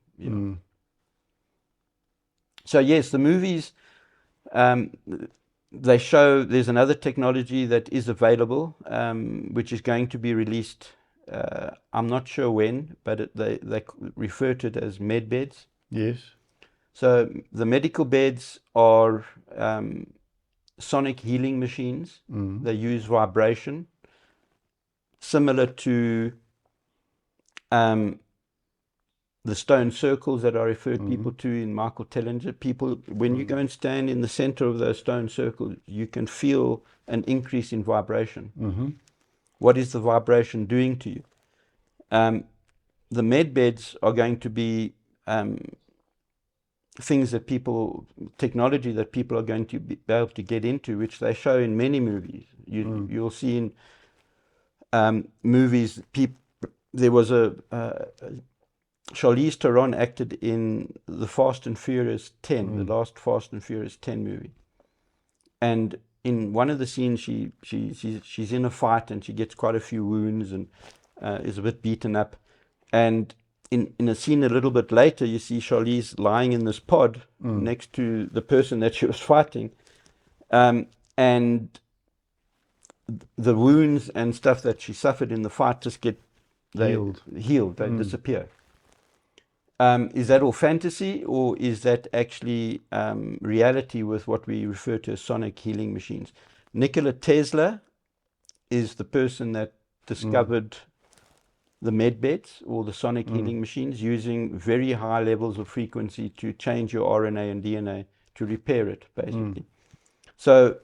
So yes, the movies, they show there's another technology that is available, which is going to be released. I'm not sure when, but they refer to it as med beds. Yes. So the medical beds are sonic healing machines. They use vibration, similar to the stone circles that I referred people to in Michael Tellinger. People, when you go and stand in the center of those stone circles, you can feel an increase in vibration. What is the vibration doing to you? The med beds are going to be things that technology that people are going to be able to get into, which they show in many movies. You'll see in movies, there was Charlize Theron acted in the Fast and Furious 10, the last Fast and Furious 10 movie. And in one of the scenes, she's in a fight and she gets quite a few wounds and is a bit beaten up. And in a scene a little bit later, you see Charlize lying in this pod next to the person that she was fighting. And the wounds and stuff that she suffered in the fight just get healed, they disappear. Is that all fantasy, or is that actually reality with what we refer to as sonic healing machines? Nikola Tesla is the person that discovered the med beds, or the sonic healing machines, using very high levels of frequency to change your RNA and DNA to repair it, basically. So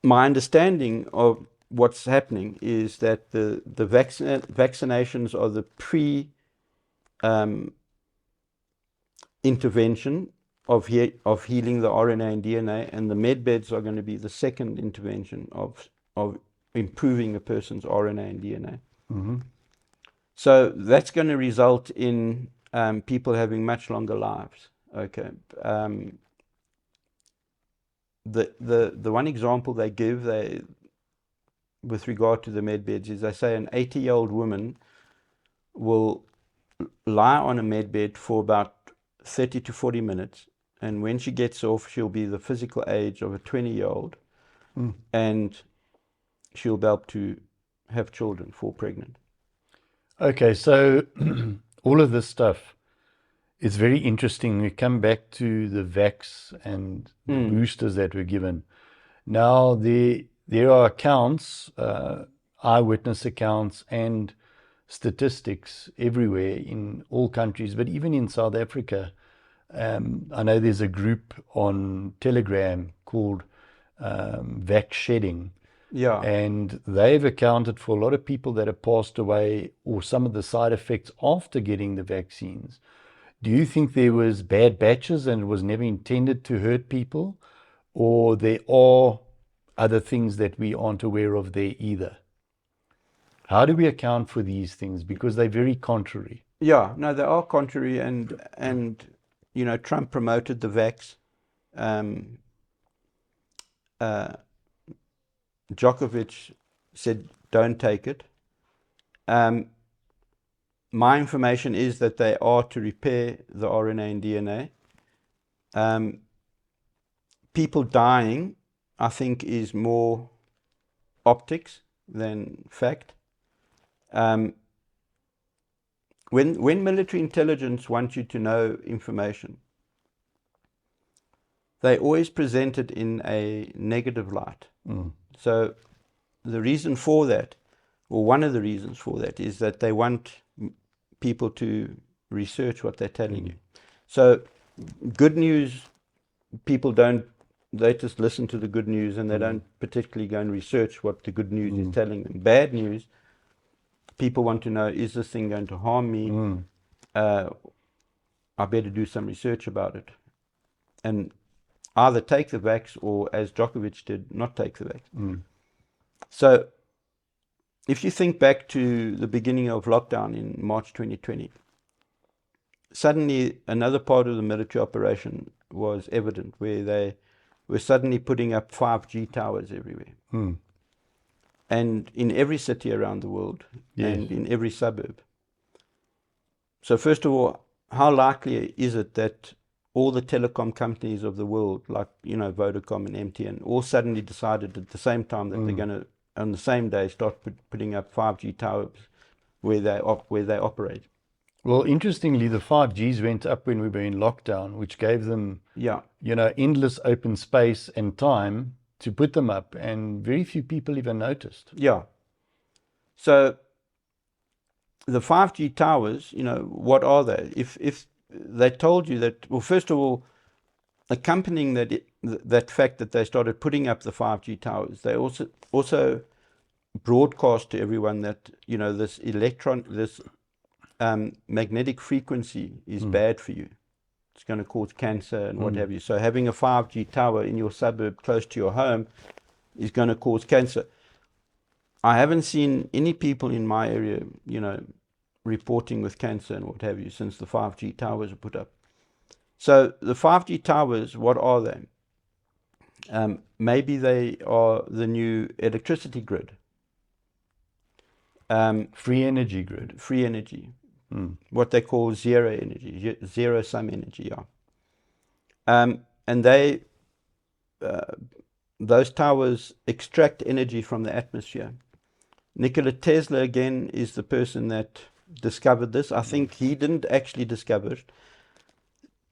my understanding of what's happening is that the vaccinations are the intervention of healing the RNA and DNA, and the med beds are going to be the second intervention of improving a person's RNA and DNA. So that's going to result in people having much longer lives. Okay. The one example they give with regard to the med beds is they say an 80-year-old woman will lie on a med bed for about 30 to 40 minutes, and when she gets off, she'll be the physical age of a 20-year-old, and she'll be able to have children, fall pregnant. Okay, so all of this stuff is very interesting. We come back to the vax and the boosters that were given. Now, there are accounts, eyewitness accounts and statistics everywhere in all countries, but even in South Africa. I know there's a group on Telegram called Vax Shedding. Yeah. And they've accounted for a lot of people that have passed away, or some of the side effects after getting the vaccines. Do you think there was bad batches and it was never intended to hurt people? Or there are other things that we aren't aware of there either? How do we account for these things? Because they're very contrary. Yeah, no, they are contrary, and Trump promoted the vax. Djokovic said, don't take it. My information is that they are to repair the RNA and DNA. People dying, I think, is more optics than fact. When military intelligence wants you to know information, they always present it in a negative light. So the reason for that, or one of the reasons for that, is that they want people to research what they're telling you. So good news, people don't, they just listen to the good news, and they don't particularly go and research what the good news is telling them. Bad news, people want to know, is this thing going to harm me? I better do some research about it. And either take the vax, or, as Djokovic did, not take the vax. So if you think back to the beginning of lockdown in March 2020, suddenly another part of the military operation was evident, where they were suddenly putting up 5G towers everywhere. And in every city around the world, and in every suburb. So first of all, how likely is it that all the telecom companies of the world, like, you know, Vodacom and MTN, all suddenly decided at the same time that they're going to, on the same day, start putting up 5G towers where they operate? Well, interestingly, the 5Gs went up when we were in lockdown, which gave them, you know, endless open space and time to put them up, and very few people even noticed. Yeah. So the 5G towers, you know, what are they? If they told you that, well, first of all, accompanying that fact that they started putting up the 5G towers, they also broadcast to everyone that, you know, this magnetic frequency is bad for you. It's going to cause cancer and what have you. So having a 5G tower in your suburb close to your home is going to cause cancer. I haven't seen any people in my area, you know, reporting with cancer and what have you since the 5G towers were put up. So the 5G towers, what are they? Maybe they are the new electricity grid. Free energy grid. Free energy. What they call zero energy, zero-sum energy, and they, those towers extract energy from the atmosphere. Nikola Tesla, again, is the person that discovered this. I think he didn't actually discover it.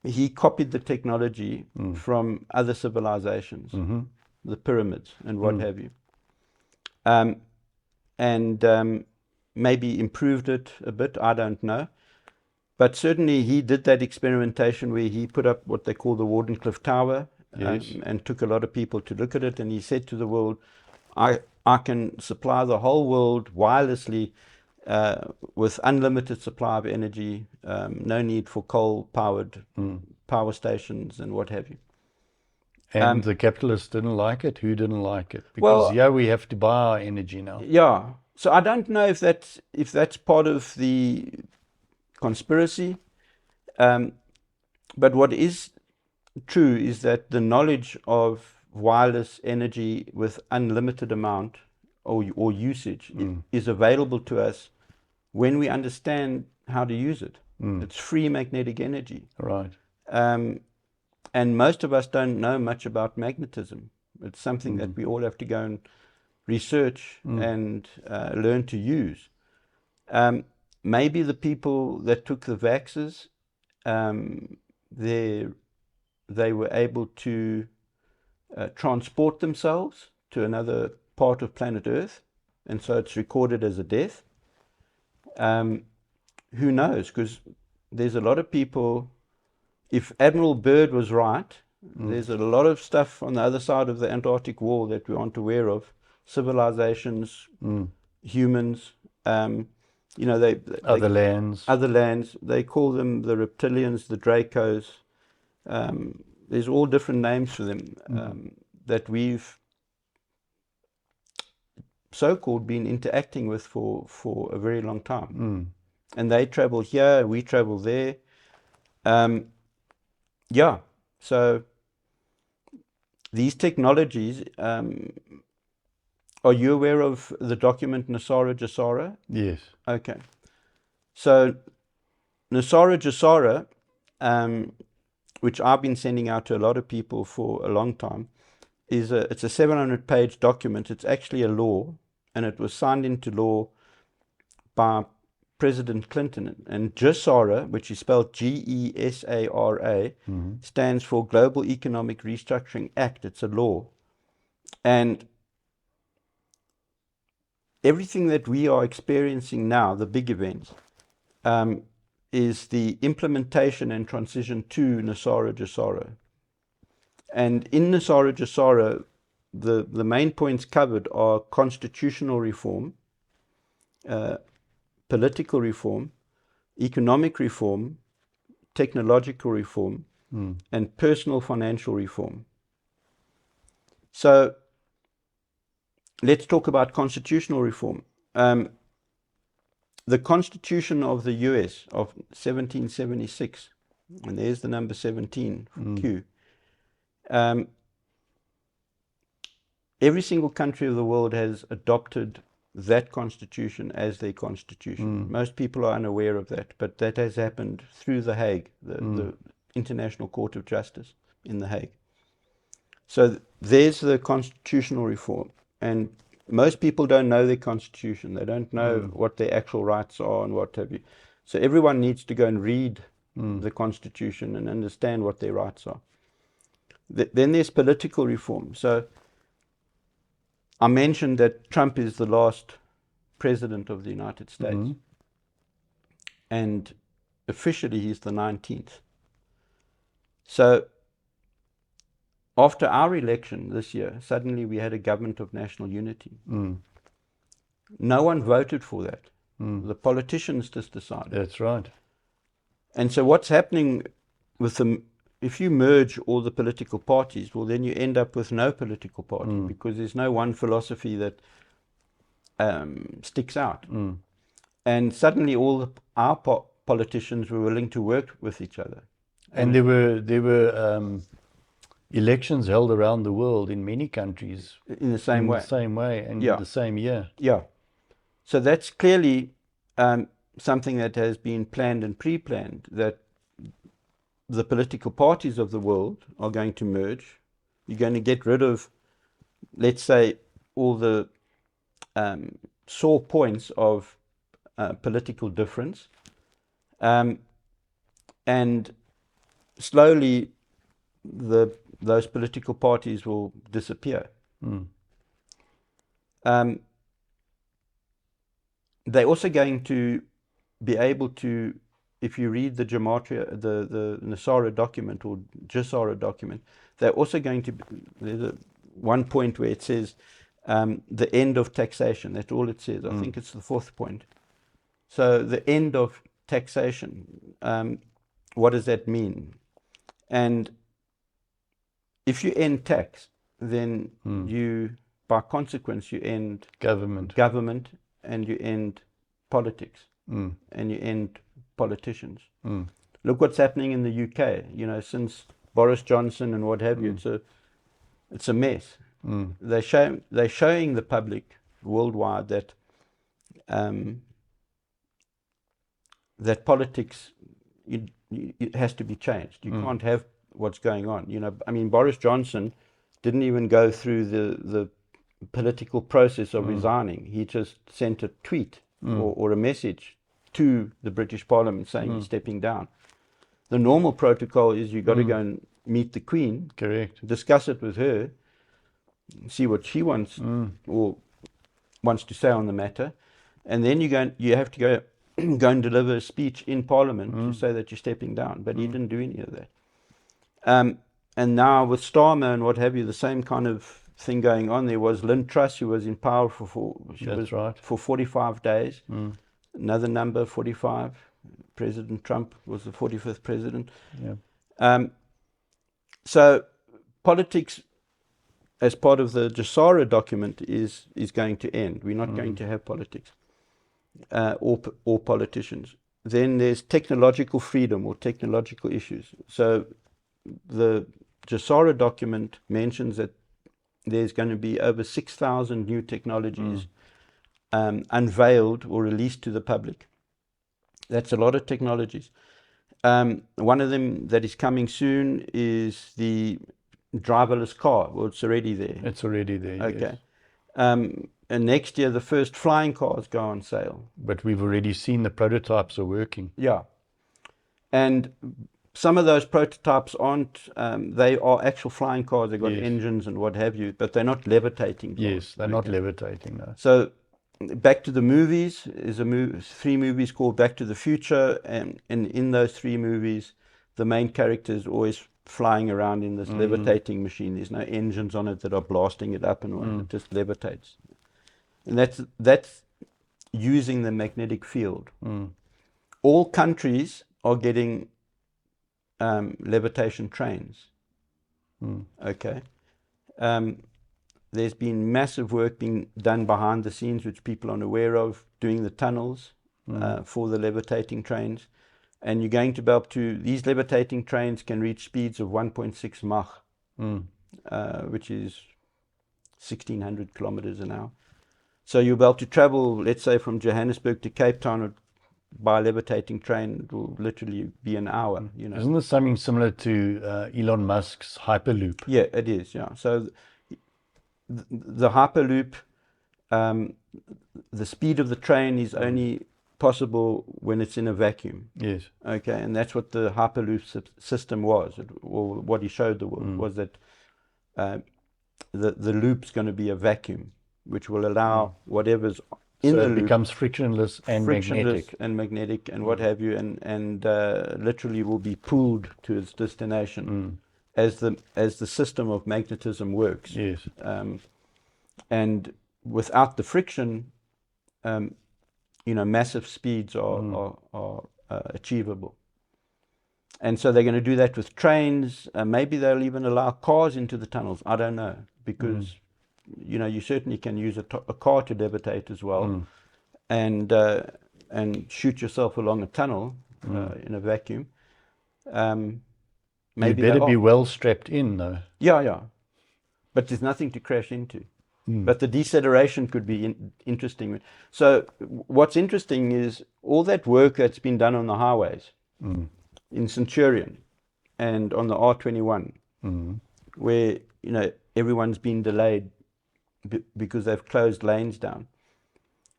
He copied the technology from other civilizations, the pyramids and what have you. Maybe improved it a bit, I don't know. But certainly he did that experimentation where he put up what they call the Wardenclyffe Tower, and took a lot of people to look at it, and he said to the world, I can supply the whole world wirelessly with unlimited supply of energy, no need for coal-powered power stations and what have you. And the capitalists didn't like it. Who didn't like it? Because we have to buy our energy now. Yeah. So I don't know if that's part of the conspiracy. But what is true is that the knowledge of wireless energy with unlimited amount or usage is available to us when we understand how to use it. It's free magnetic energy. Right. And most of us don't know much about magnetism. It's something that we all have to go and research and learn to use. Maybe the people that took the vaxes, they were able to transport themselves to another part of planet Earth, and so it's recorded as a death. Who knows? Because there's a lot of people. If Admiral Byrd was right, there's a lot of stuff on the other side of the Antarctic wall that we aren't aware of. Civilizations, humans, you know, other lands. They call them the reptilians, the Dracos. There's all different names for them that we've so-called been interacting with for a very long time. And they travel here, we travel there. So these technologies, are you aware of the document Nosara Jasara? Yes. Okay. So Nosara Jasara, which I've been sending out to a lot of people for a long time, it's a 700-page document. It's actually a law, and it was signed into law by President Clinton. And Jasara, which is spelled GESARA, stands for Global Economic Restructuring Act. It's a law. And everything that we are experiencing now, the big events, is the implementation and transition to Nosara Jasara. And in Nosara Jasara, the main points covered are constitutional reform, political reform, economic reform, technological reform, and personal financial reform. So let's talk about constitutional reform. The Constitution of the US of 1776, and there's the number 17 for Q, every single country of the world has adopted that constitution as their constitution. Most people are unaware of that, but that has happened through the Hague, the International Court of Justice in the Hague. So there's the constitutional reform, and most people don't know their constitution. They don't know what their actual rights are and what have you. So everyone needs to go and read the constitution and understand what their rights are. Then there's political reform. So I mentioned that Trump is the last president of the United States, and officially he's the 19th. So after our election this year, suddenly we had a government of national unity. No one voted for that. The politicians just decided. That's right. And so what's happening with them, if you merge all the political parties, well, then you end up with no political party, because there's no one philosophy that sticks out. And suddenly all our politicians were willing to work with each other. And there were elections held around the world in many countries in the same way. The same way, and the same year. Yeah. So that's clearly something that has been planned and pre-planned, that the political parties of the world are going to merge. You're going to get rid of, let's say, all the sore points of political difference, and slowly those political parties will disappear. They're also going to be able to, if you read the gematria, the Nasara document or Gisara document, they're also going to, there's one point where it says the end of taxation. That's all it says. I think it's the 4th point. So the end of taxation, what does that mean? And if you end tax, then you, by consequence, you end government, and you end politics, and you end politicians. Look what's happening in the UK. You know, since Boris Johnson and what have you, it's a mess. They're showing the public worldwide that that politics it has to be changed. You can't have what's going on. You know, I mean, Boris Johnson didn't even go through the political process of resigning. He just sent a tweet or a message to the British Parliament saying he's stepping down. The normal protocol is you've got to go and meet the Queen, correct, discuss it with her, see what she wants or wants to say on the matter, and then you have to go and deliver a speech in Parliament to say that you're stepping down. But he didn't do any of that. And now with Starmer and what have you, the same kind of thing going on. There was Lynn Truss, who was in power for 45 days. Another number, 45. President Trump was the 45th president. So politics, as part of the Gisara document, is going to end. We're not going to have politics or politicians. Then there's technological freedom or technological issues. So the Gisara document mentions that there's going to be over 6,000 new technologies unveiled or released to the public. That's a lot of technologies. One of them that is coming soon is the driverless car. Well, it's already there. It's already there. Okay. Yes. And next year, the first flying cars go on sale. But we've already seen the prototypes are working. Yeah. And some of those prototypes aren't, they are actual flying cars. They've got engines and what have you, but they're not levitating. Yes, they're not levitating, no. So back to the movies, is 3 movies called Back to the Future, and in those 3 movies, the main character is always flying around in this levitating machine. There's no engines on it that are blasting it up and all. It just levitates. And that's using the magnetic field. All countries are getting levitation trains. Okay. There's been massive work being done behind the scenes, which people aren't aware of, doing the tunnels for the levitating trains. And you're going to be able to, these levitating trains can reach speeds of 1.6 Mach, which is 1,600 kilometers an hour. So you'll be able to travel, let's say, from Johannesburg to Cape Town by a levitating train. It will literally be an hour, you know. Isn't this something similar to Elon Musk's Hyperloop? Yeah, it is, yeah. So the Hyperloop, the speed of the train is only possible when it's in a vacuum. Yes. Okay, and that's what the Hyperloop system was, or what he showed the world, was that the loop's going to be a vacuum, which will allow whatever's in the loop becomes frictionless and magnetic and what have you, and literally will be pulled to its destination as the system of magnetism works. Yes. And without the friction, you know, massive speeds are achievable. And so they're going to do that with trains. Maybe they'll even allow cars into the tunnels. I don't know, because you know, you certainly can use a car to levitate as well, and shoot yourself along a tunnel in a vacuum. Maybe you better be well strapped in, though. Yeah. But there's nothing to crash into. But the deceleration could be interesting. So what's interesting is all that work that's been done on the highways, in Centurion and on the R21, where, you know, everyone's been delayed because they've closed lanes down.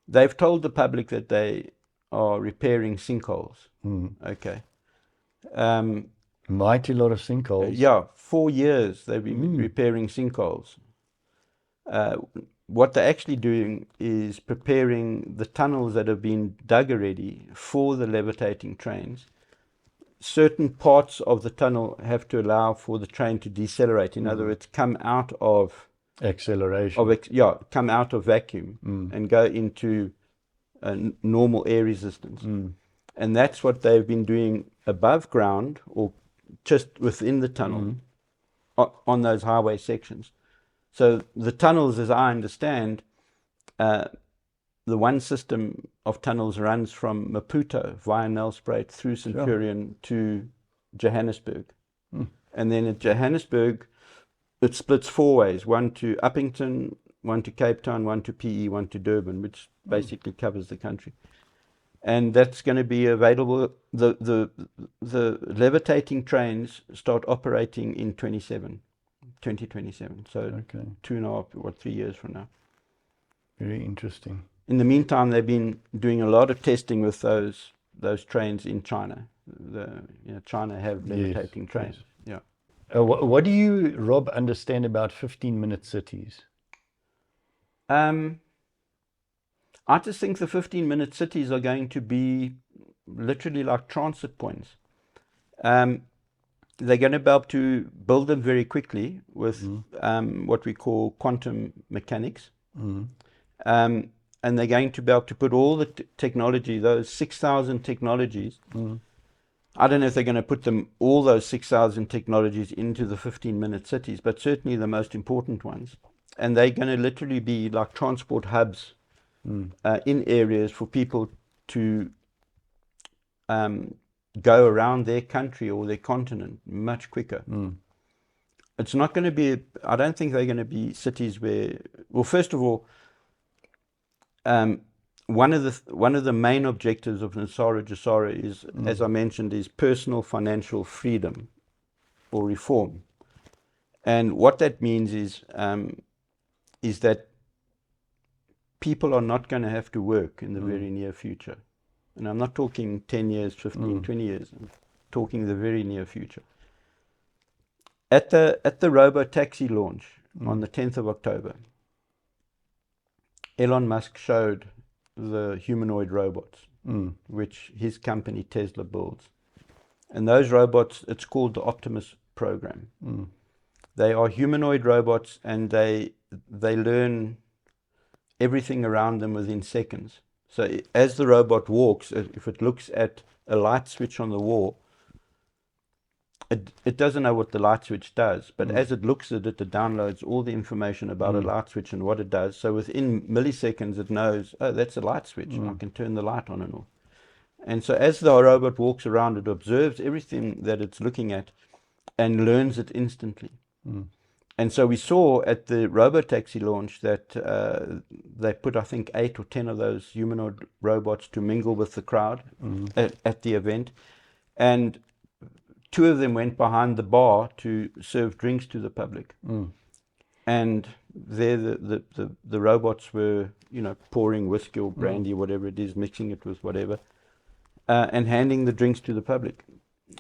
They've told the public that they are repairing sinkholes. Okay. Mighty lot of sinkholes. Yeah, 4 years they've been repairing sinkholes. What they're actually doing is preparing the tunnels that have been dug already for the levitating trains. Certain parts of the tunnel have to allow for the train to decelerate. In other words, come out of acceleration. Come out of vacuum and go into normal air resistance. And that's what they've been doing above ground or just within the tunnel on those highway sections. So the tunnels, as I understand, the one system of tunnels runs from Maputo via Nelspruit through Centurion to Johannesburg. And then at Johannesburg, it splits 4 ways, one to Upington, one to Cape Town, one to PE, one to Durban, which basically covers the country. And that's going to be available. The levitating trains start operating in 2027. So 2.5 or 3 years from now. Very interesting. In the meantime, they've been doing a lot of testing with those trains in China. China have levitating trains. Yes. Yeah. What do you, Rob, understand about 15-minute cities? I just think the 15-minute cities are going to be literally like transit points. They're going to be able to build them very quickly with what we call quantum mechanics. And they're going to be able to put all the technology, those 6,000 technologies. I don't know if they're going to put all those 6,000 technologies into the 15-minute cities, but certainly the most important ones. And they're going to literally be like transport hubs in areas for people to go around their country or their continent much quicker. It's not going to be, I don't think they're going to be cities where, well, first of all, one of the main objectives of Nsara Jasara is, as I mentioned, is personal financial freedom or reform. And what that means is that people are not going to have to work in the very near future. And I'm not talking 10 years, 15, 20 years. I'm talking the very near future. At the robo-taxi launch on the 10th of October, Elon Musk showed the humanoid robots, which his company Tesla builds. And those robots, it's called the Optimus program. They are humanoid robots, and they learn everything around them within seconds. So as the robot walks, if it looks at a light switch on the wall, it doesn't know what the light switch does, but as it looks at it, it downloads all the information about a light switch and what it does. So within milliseconds, it knows, oh, that's a light switch. I can turn the light on and off. And so as the robot walks around, it observes everything that it's looking at and learns it instantly. And so we saw at the robotaxi launch that they put, I think, 8 or 10 of those humanoid robots to mingle with the crowd at the event. And 2 of them went behind the bar to serve drinks to the public. And there the robots were, you know, pouring whiskey or brandy, whatever it is, mixing it with whatever, and handing the drinks to the public.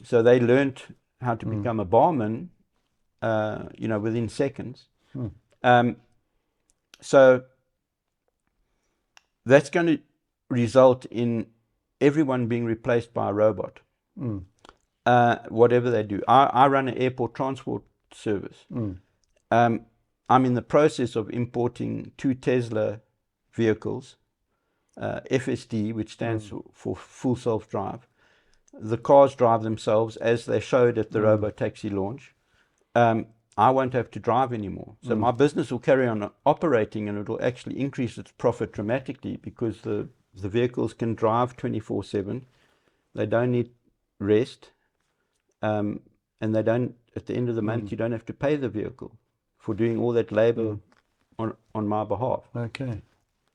So they learnt how to become a barman, you know, within seconds. So that's going to result in everyone being replaced by a robot, whatever they do. I run an airport transport service. I'm in the process of importing 2 Tesla vehicles, FSD, which stands for full self-drive. The cars drive themselves, as they showed at the robotaxi launch. I won't have to drive anymore. So my business will carry on operating, and it will actually increase its profit dramatically, because the vehicles can drive 24/7. They don't need rest. And they don't, at the end of the month, you don't have to pay the vehicle for doing all that labor on my behalf. Okay.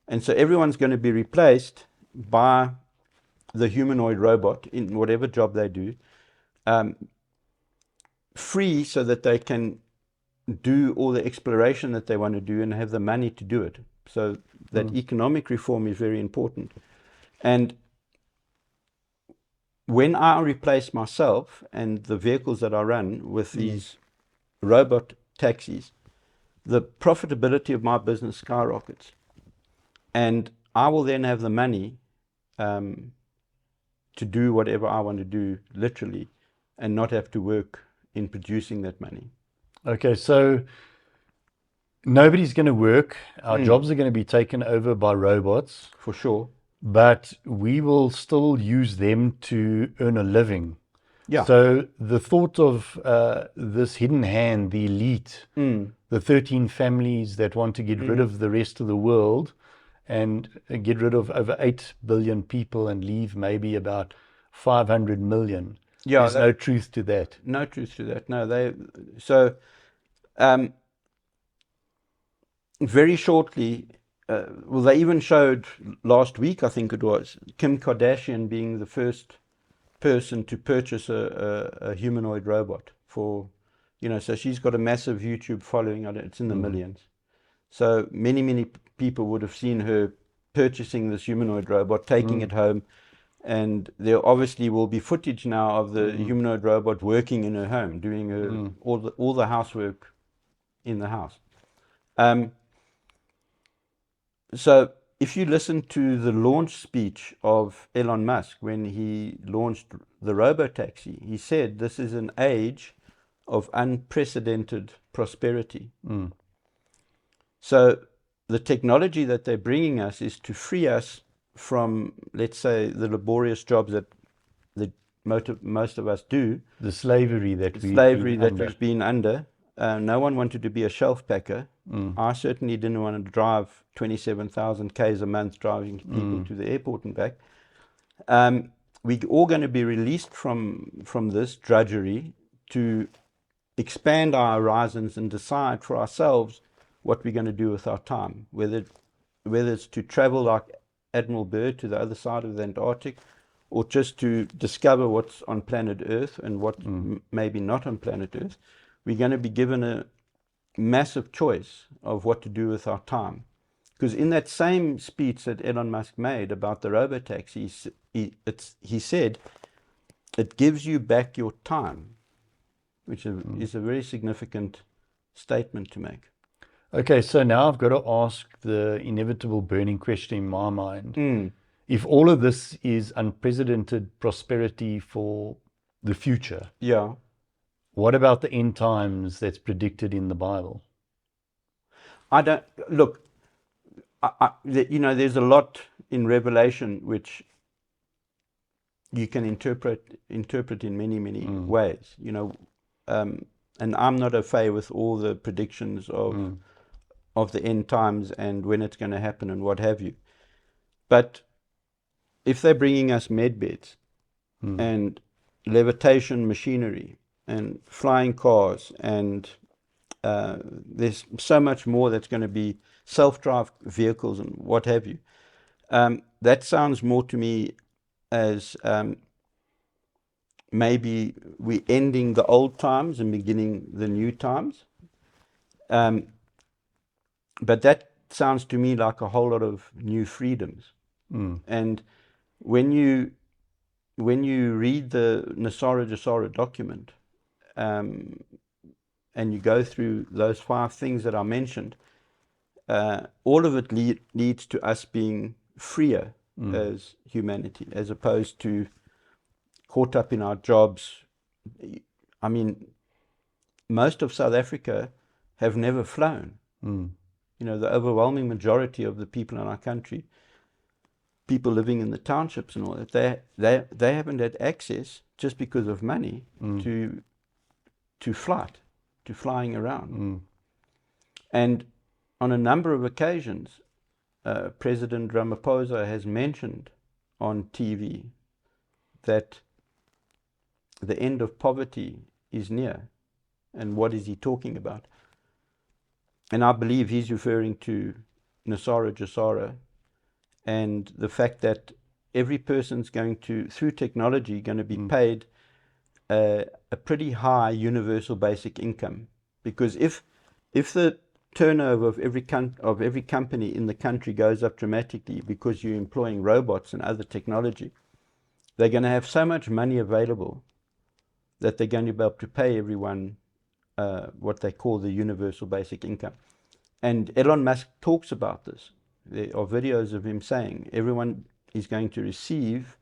And so everyone's going to be replaced by the humanoid robot in whatever job they do, free, so that they can do all the exploration that they want to do and have the money to do it. So that economic reform is very important. And when I replace myself and the vehicles that I run with these robot taxis, the profitability of my business skyrockets. And I will then have the money to do whatever I want to do, literally, and not have to work in producing that money. Okay, so nobody's going to work. Our jobs are going to be taken over by robots. For sure. But we will still use them to earn a living. Yeah. So the thought of this hidden hand, the elite, the 13 families that want to get rid of the rest of the world and get rid of over 8 billion people and leave maybe about 500 million. Yeah, there's no truth to that. No truth to that. No, very shortly, well, they even showed last week, I think it was, Kim Kardashian being the first person to purchase a humanoid robot for, you know, so she's got a massive YouTube following. It's in the millions. So many people would have seen her purchasing this humanoid robot, taking it home, and there obviously will be footage now of the humanoid robot working in her home, doing her all the housework in the house. So if you listen to the launch speech of Elon Musk when he launched the robotaxi, he said this is an age of unprecedented prosperity. So the technology that they're bringing us is to free us from, let's say, the laborious jobs that most of us do. The slavery that we've been under. No one wanted to be a shelf packer. I certainly didn't want to drive 27,000 Ks a month driving people to the airport and back. We're all going to be released from this drudgery to expand our horizons and decide for ourselves what we're going to do with our time, whether it's to travel like Admiral Byrd to the other side of the Antarctic, or just to discover what's on planet Earth and what maybe not on planet Earth. We're going to be given a massive choice of what to do with our time. Because in that same speech that Elon Musk made about the robotaxi, he said, it gives you back your time, which is a very significant statement to make. Okay, so now I've got to ask the inevitable burning question in my mind. If all of this is unprecedented prosperity for the future, what about the end times that's predicted in the Bible? I don't, look, you know, there's a lot in Revelation which you can interpret in many ways, you know, and I'm not au fait with all the predictions of the end times and when it's going to happen and what have you. But if they're bringing us med beds and levitation machinery and flying cars and There's so much more that's going to be self-drive vehicles and what have you. That sounds more to me as maybe we're ending the old times and beginning the new times. But that sounds to me like a whole lot of new freedoms. And when you read the 𝐷𝐿𝐷𝐿 document, and you go through those 5 things that I mentioned, all of it leads to us being freer as humanity, as opposed to caught up in our jobs. I mean, most of South Africa have never flown. You know, the overwhelming majority of the people in our country, people living in the townships and all that, they haven't had access, just because of money, to flying around. And on a number of occasions, President Ramaphosa has mentioned on TV that the end of poverty is near. And what is he talking about? And I believe he's referring to 𝐷𝐿𝐷𝐿 and the fact that every person's going to, through technology, going to be paid a pretty high universal basic income. Because if the turnover of every company in the country goes up dramatically because you're employing robots and other technology, they're going to have so much money available that they're going to be able to pay everyone what they call the universal basic income. And Elon Musk talks about this. There are videos of him saying everyone is going to receive,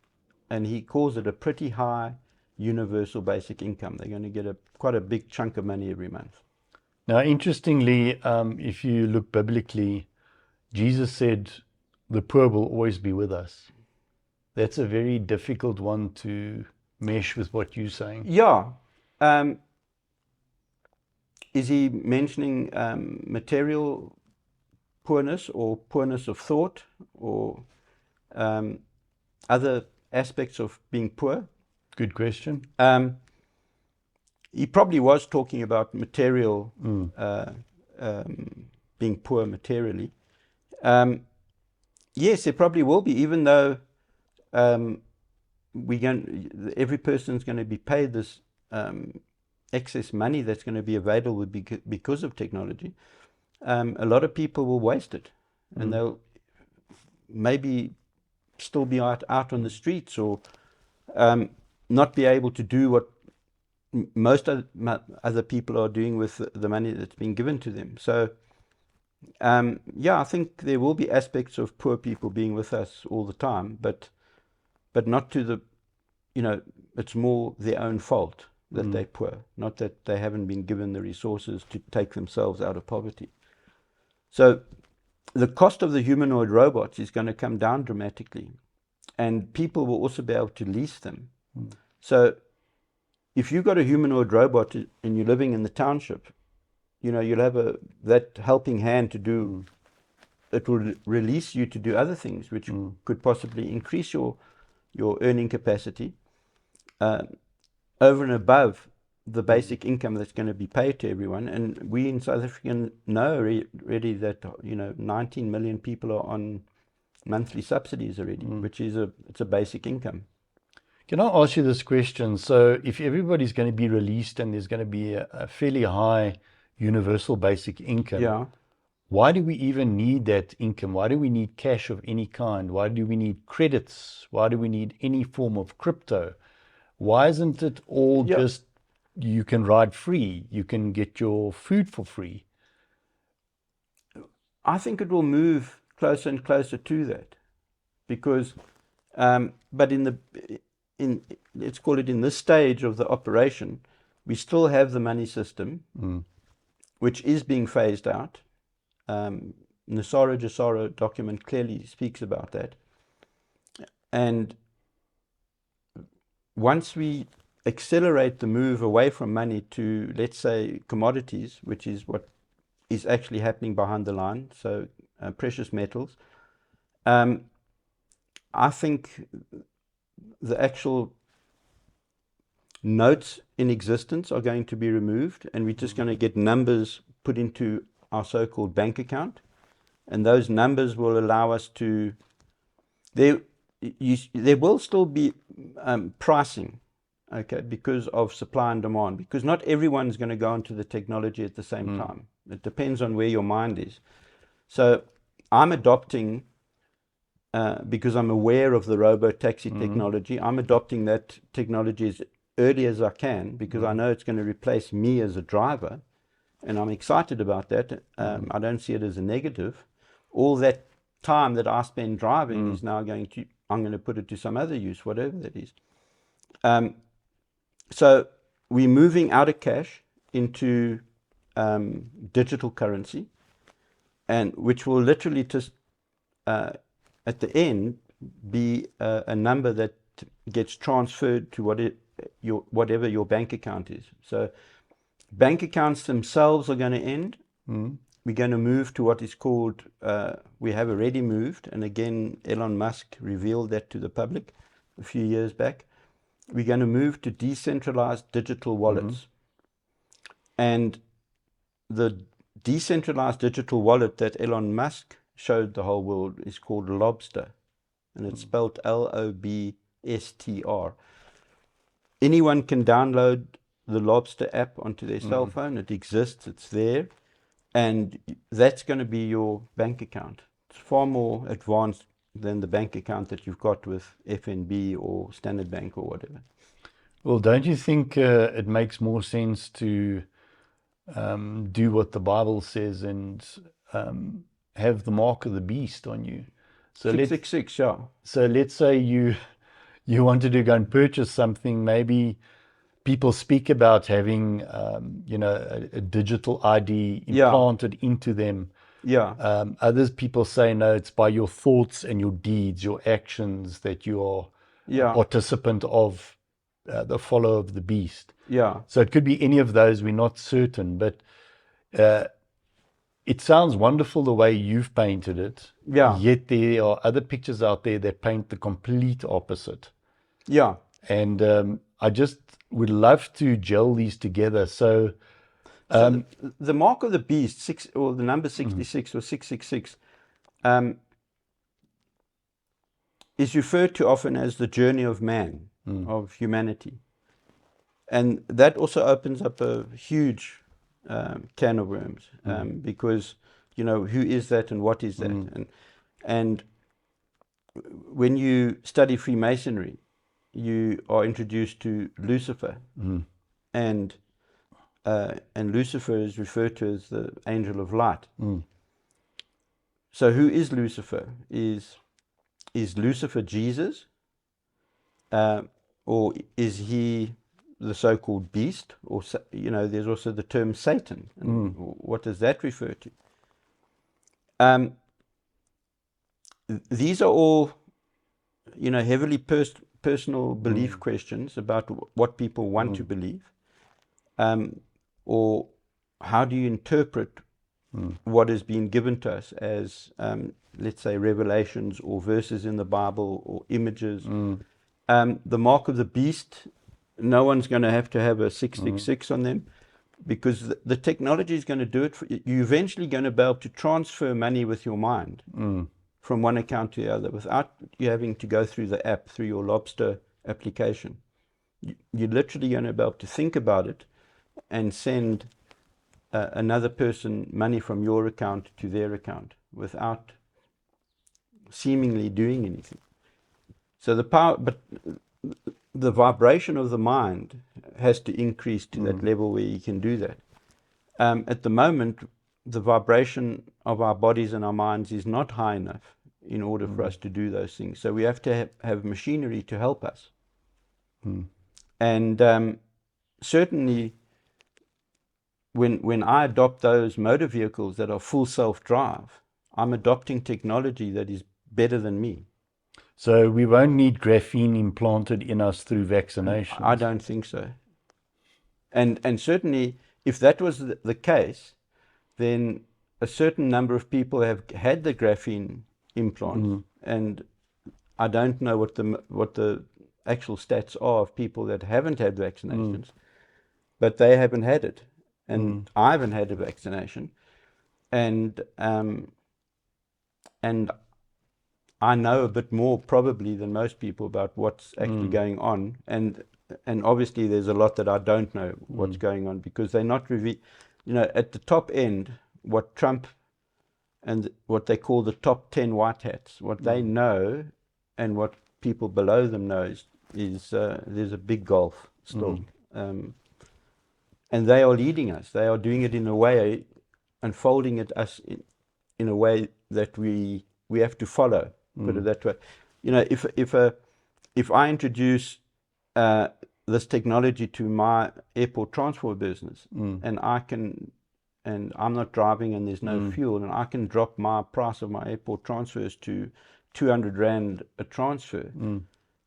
and he calls it a pretty high universal basic income. They're going to get quite a big chunk of money every month. Now, interestingly, if you look biblically, Jesus said, the poor will always be with us. That's a very difficult one to mesh with what you're saying. Yeah. Is he mentioning material poorness or poorness of thought or other aspects of being poor? Good question. He probably was talking about material, being poor materially. Yes, there probably will be, even though every person's going to be paid this excess money that's going to be available because of technology. A lot of people will waste it, and they'll maybe still be out on the streets, or not be able to do what most other people are doing with the money that's been given to them. So yeah, I think there will be aspects of poor people being with us all the time, but not to the, it's more their own fault that they're poor, not that they haven't been given the resources to take themselves out of poverty. So the cost of the humanoid robots is going to come down dramatically, and people will also be able to lease them. So if you've got a humanoid robot and you're living in the township, you'll have that helping hand to do, it will release you to do other things, which could possibly increase your earning capacity over and above the basic income that's going to be paid to everyone. And we in South Africa know already that 19 million people are on monthly subsidies already, which is it's a basic income. Can I ask you this question? So if everybody's going to be released and there's going to be a fairly high universal basic income, why do we even need that income? Why do we need cash of any kind? Why do we need credits? Why do we need any form of crypto? Why isn't it all just, you can ride free, you can get your food for free? I think it will move closer and closer to that, because but let's call it in this stage of the operation, we still have the money system, which is being phased out. 𝐷𝐿𝐷𝐿 document clearly speaks about that. And once we accelerate the move away from money to, let's say, commodities, which is what is actually happening behind the line, so precious metals, I think the actual notes in existence are going to be removed, and we're just going to get numbers put into our so-called bank account, and those numbers will allow us to, there will still be pricing, okay, because of supply and demand, because not everyone's going to go into the technology at the same time. It depends on where your mind is. So I'm adopting, because I'm aware of the robo-taxi technology, I'm adopting that technology as early as I can, because I know it's going to replace me as a driver, and I'm excited about that. I don't see it as a negative. All that time that I spend driving is now I'm going to put it to some other use, whatever that is. So we're moving out of cash into digital currency, and which will literally just at the end be a number that gets transferred to whatever your bank account is. So bank accounts themselves are going to end. We're going to move to what is called, we have already moved, and again Elon Musk revealed that to the public a few years back. We're going to move to decentralized digital wallets. And the decentralized digital wallet that Elon Musk showed the whole world is called Lobster, and it's spelled Lobstr. Anyone can download the Lobster app onto their cell phone. It exists, it's there, and that's going to be your bank account. It's far more advanced than the bank account that you've got with FNB or Standard Bank or whatever. Well, don't you think it makes more sense to do what the Bible says and have the mark of the beast on you? So 666, yeah. So let's say you wanted to go and purchase something. Maybe people speak about having a digital ID implanted into them. Others people say no, it's by your thoughts and your deeds, your actions, that you are a participant of the follower of the beast. So it could be any of those, we're not certain, but it sounds wonderful the way you've painted it. Yet there are other pictures out there that paint the complete opposite. And I just would love to gel these together. So the mark of the beast, or the number 66 or 666, is referred to often as the journey of man, of humanity. And that also opens up a huge can of worms, because, who is that and what is that? And when you study Freemasonry, you are introduced to Lucifer, and Lucifer is referred to as the angel of light. So who is Lucifer? Is Lucifer Jesus, or is he the so-called beast? Or there's also the term Satan. And what does that refer to? These are all, heavily personal belief questions about what people want to believe, or how do you interpret what has been given to us as, let's say, revelations or verses in the Bible or images. The mark of the beast, no one's going to have a 666 on them, because the technology is going to do it for you. You're eventually going to be able to transfer money with your mind from one account to the other without you having to go through the app, through your Lobster application. You're literally going to be able to think about it and send another person money from your account to their account without seemingly doing anything. So the power, but the vibration of the mind has to increase to that level where you can do that. At the moment, the vibration of our bodies and our minds is not high enough in order for us to do those things. So we have to have machinery to help us. And certainly, when I adopt those motor vehicles that are full self-drive, I'm adopting technology that is better than me. So we won't need graphene implanted in us through vaccination? I don't think so. And certainly, if that was the case, then a certain number of people have had the graphene implant, and I don't know what the actual stats are of people that haven't had vaccinations, but they haven't had it, and I haven't had a vaccination, and I know a bit more probably than most people about what's actually going on, and obviously there's a lot that I don't know what's going on, because they're not at the top end, what Trump and what they call the top 10 white hats, what they know and what people below them know is there's a big gulf still. And they are leading us. They are doing it in a way, unfolding it us in a way that we have to follow, put it that way. If I introduce this technology to my airport transport business, and I'm not driving and there's no fuel, and I can drop my price of my airport transfers to 200 Rand a transfer,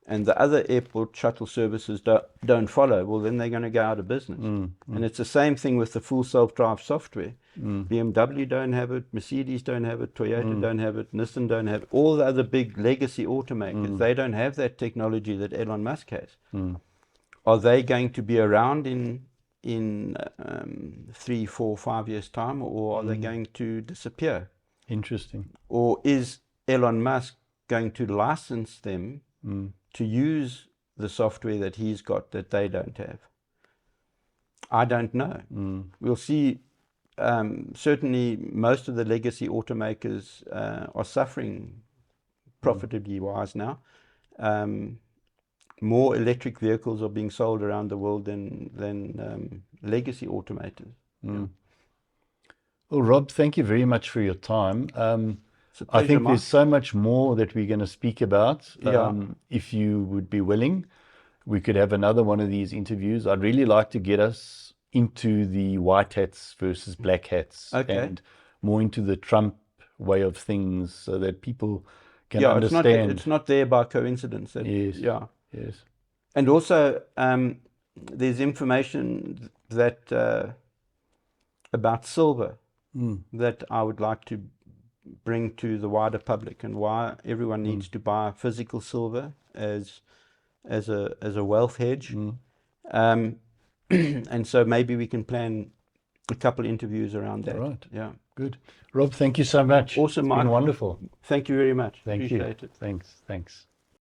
and the other airport shuttle services don't follow, well, then they're going to go out of business. And it's the same thing with the full self-drive software. BMW don't have it, Mercedes don't have it, Toyota don't have it, Nissan don't have it. All the other big legacy automakers, they don't have that technology that Elon Musk has. Are they going to be around in 3, 4, 5 years' time, or are they going to disappear? Interesting. Or is Elon Musk going to license them to use the software that he's got that they don't have? I don't know. We'll see. Certainly most of the legacy automakers are suffering profitably wise now. More electric vehicles are being sold around the world than legacy automakers. Well, Rob, thank you very much for your time. It's a I pleasure, think Mike. there's so much more that we're going to speak about. Yeah. If you would be willing, we could have another one of these interviews. I'd really like to get us into the white hats versus black hats, and more into the Trump way of things, so that people can understand. It's not there by coincidence. Yes. Yeah. Yes. And also, there's information that about silver that I would like to bring to the wider public, and why everyone needs to buy physical silver as a wealth hedge. And so maybe we can plan a couple of interviews around that. Right. Yeah. Good. Rob, thank you so much. Awesome, It's been Mike. wonderful. Thank you very much. Thank Appreciate you. it. Thanks.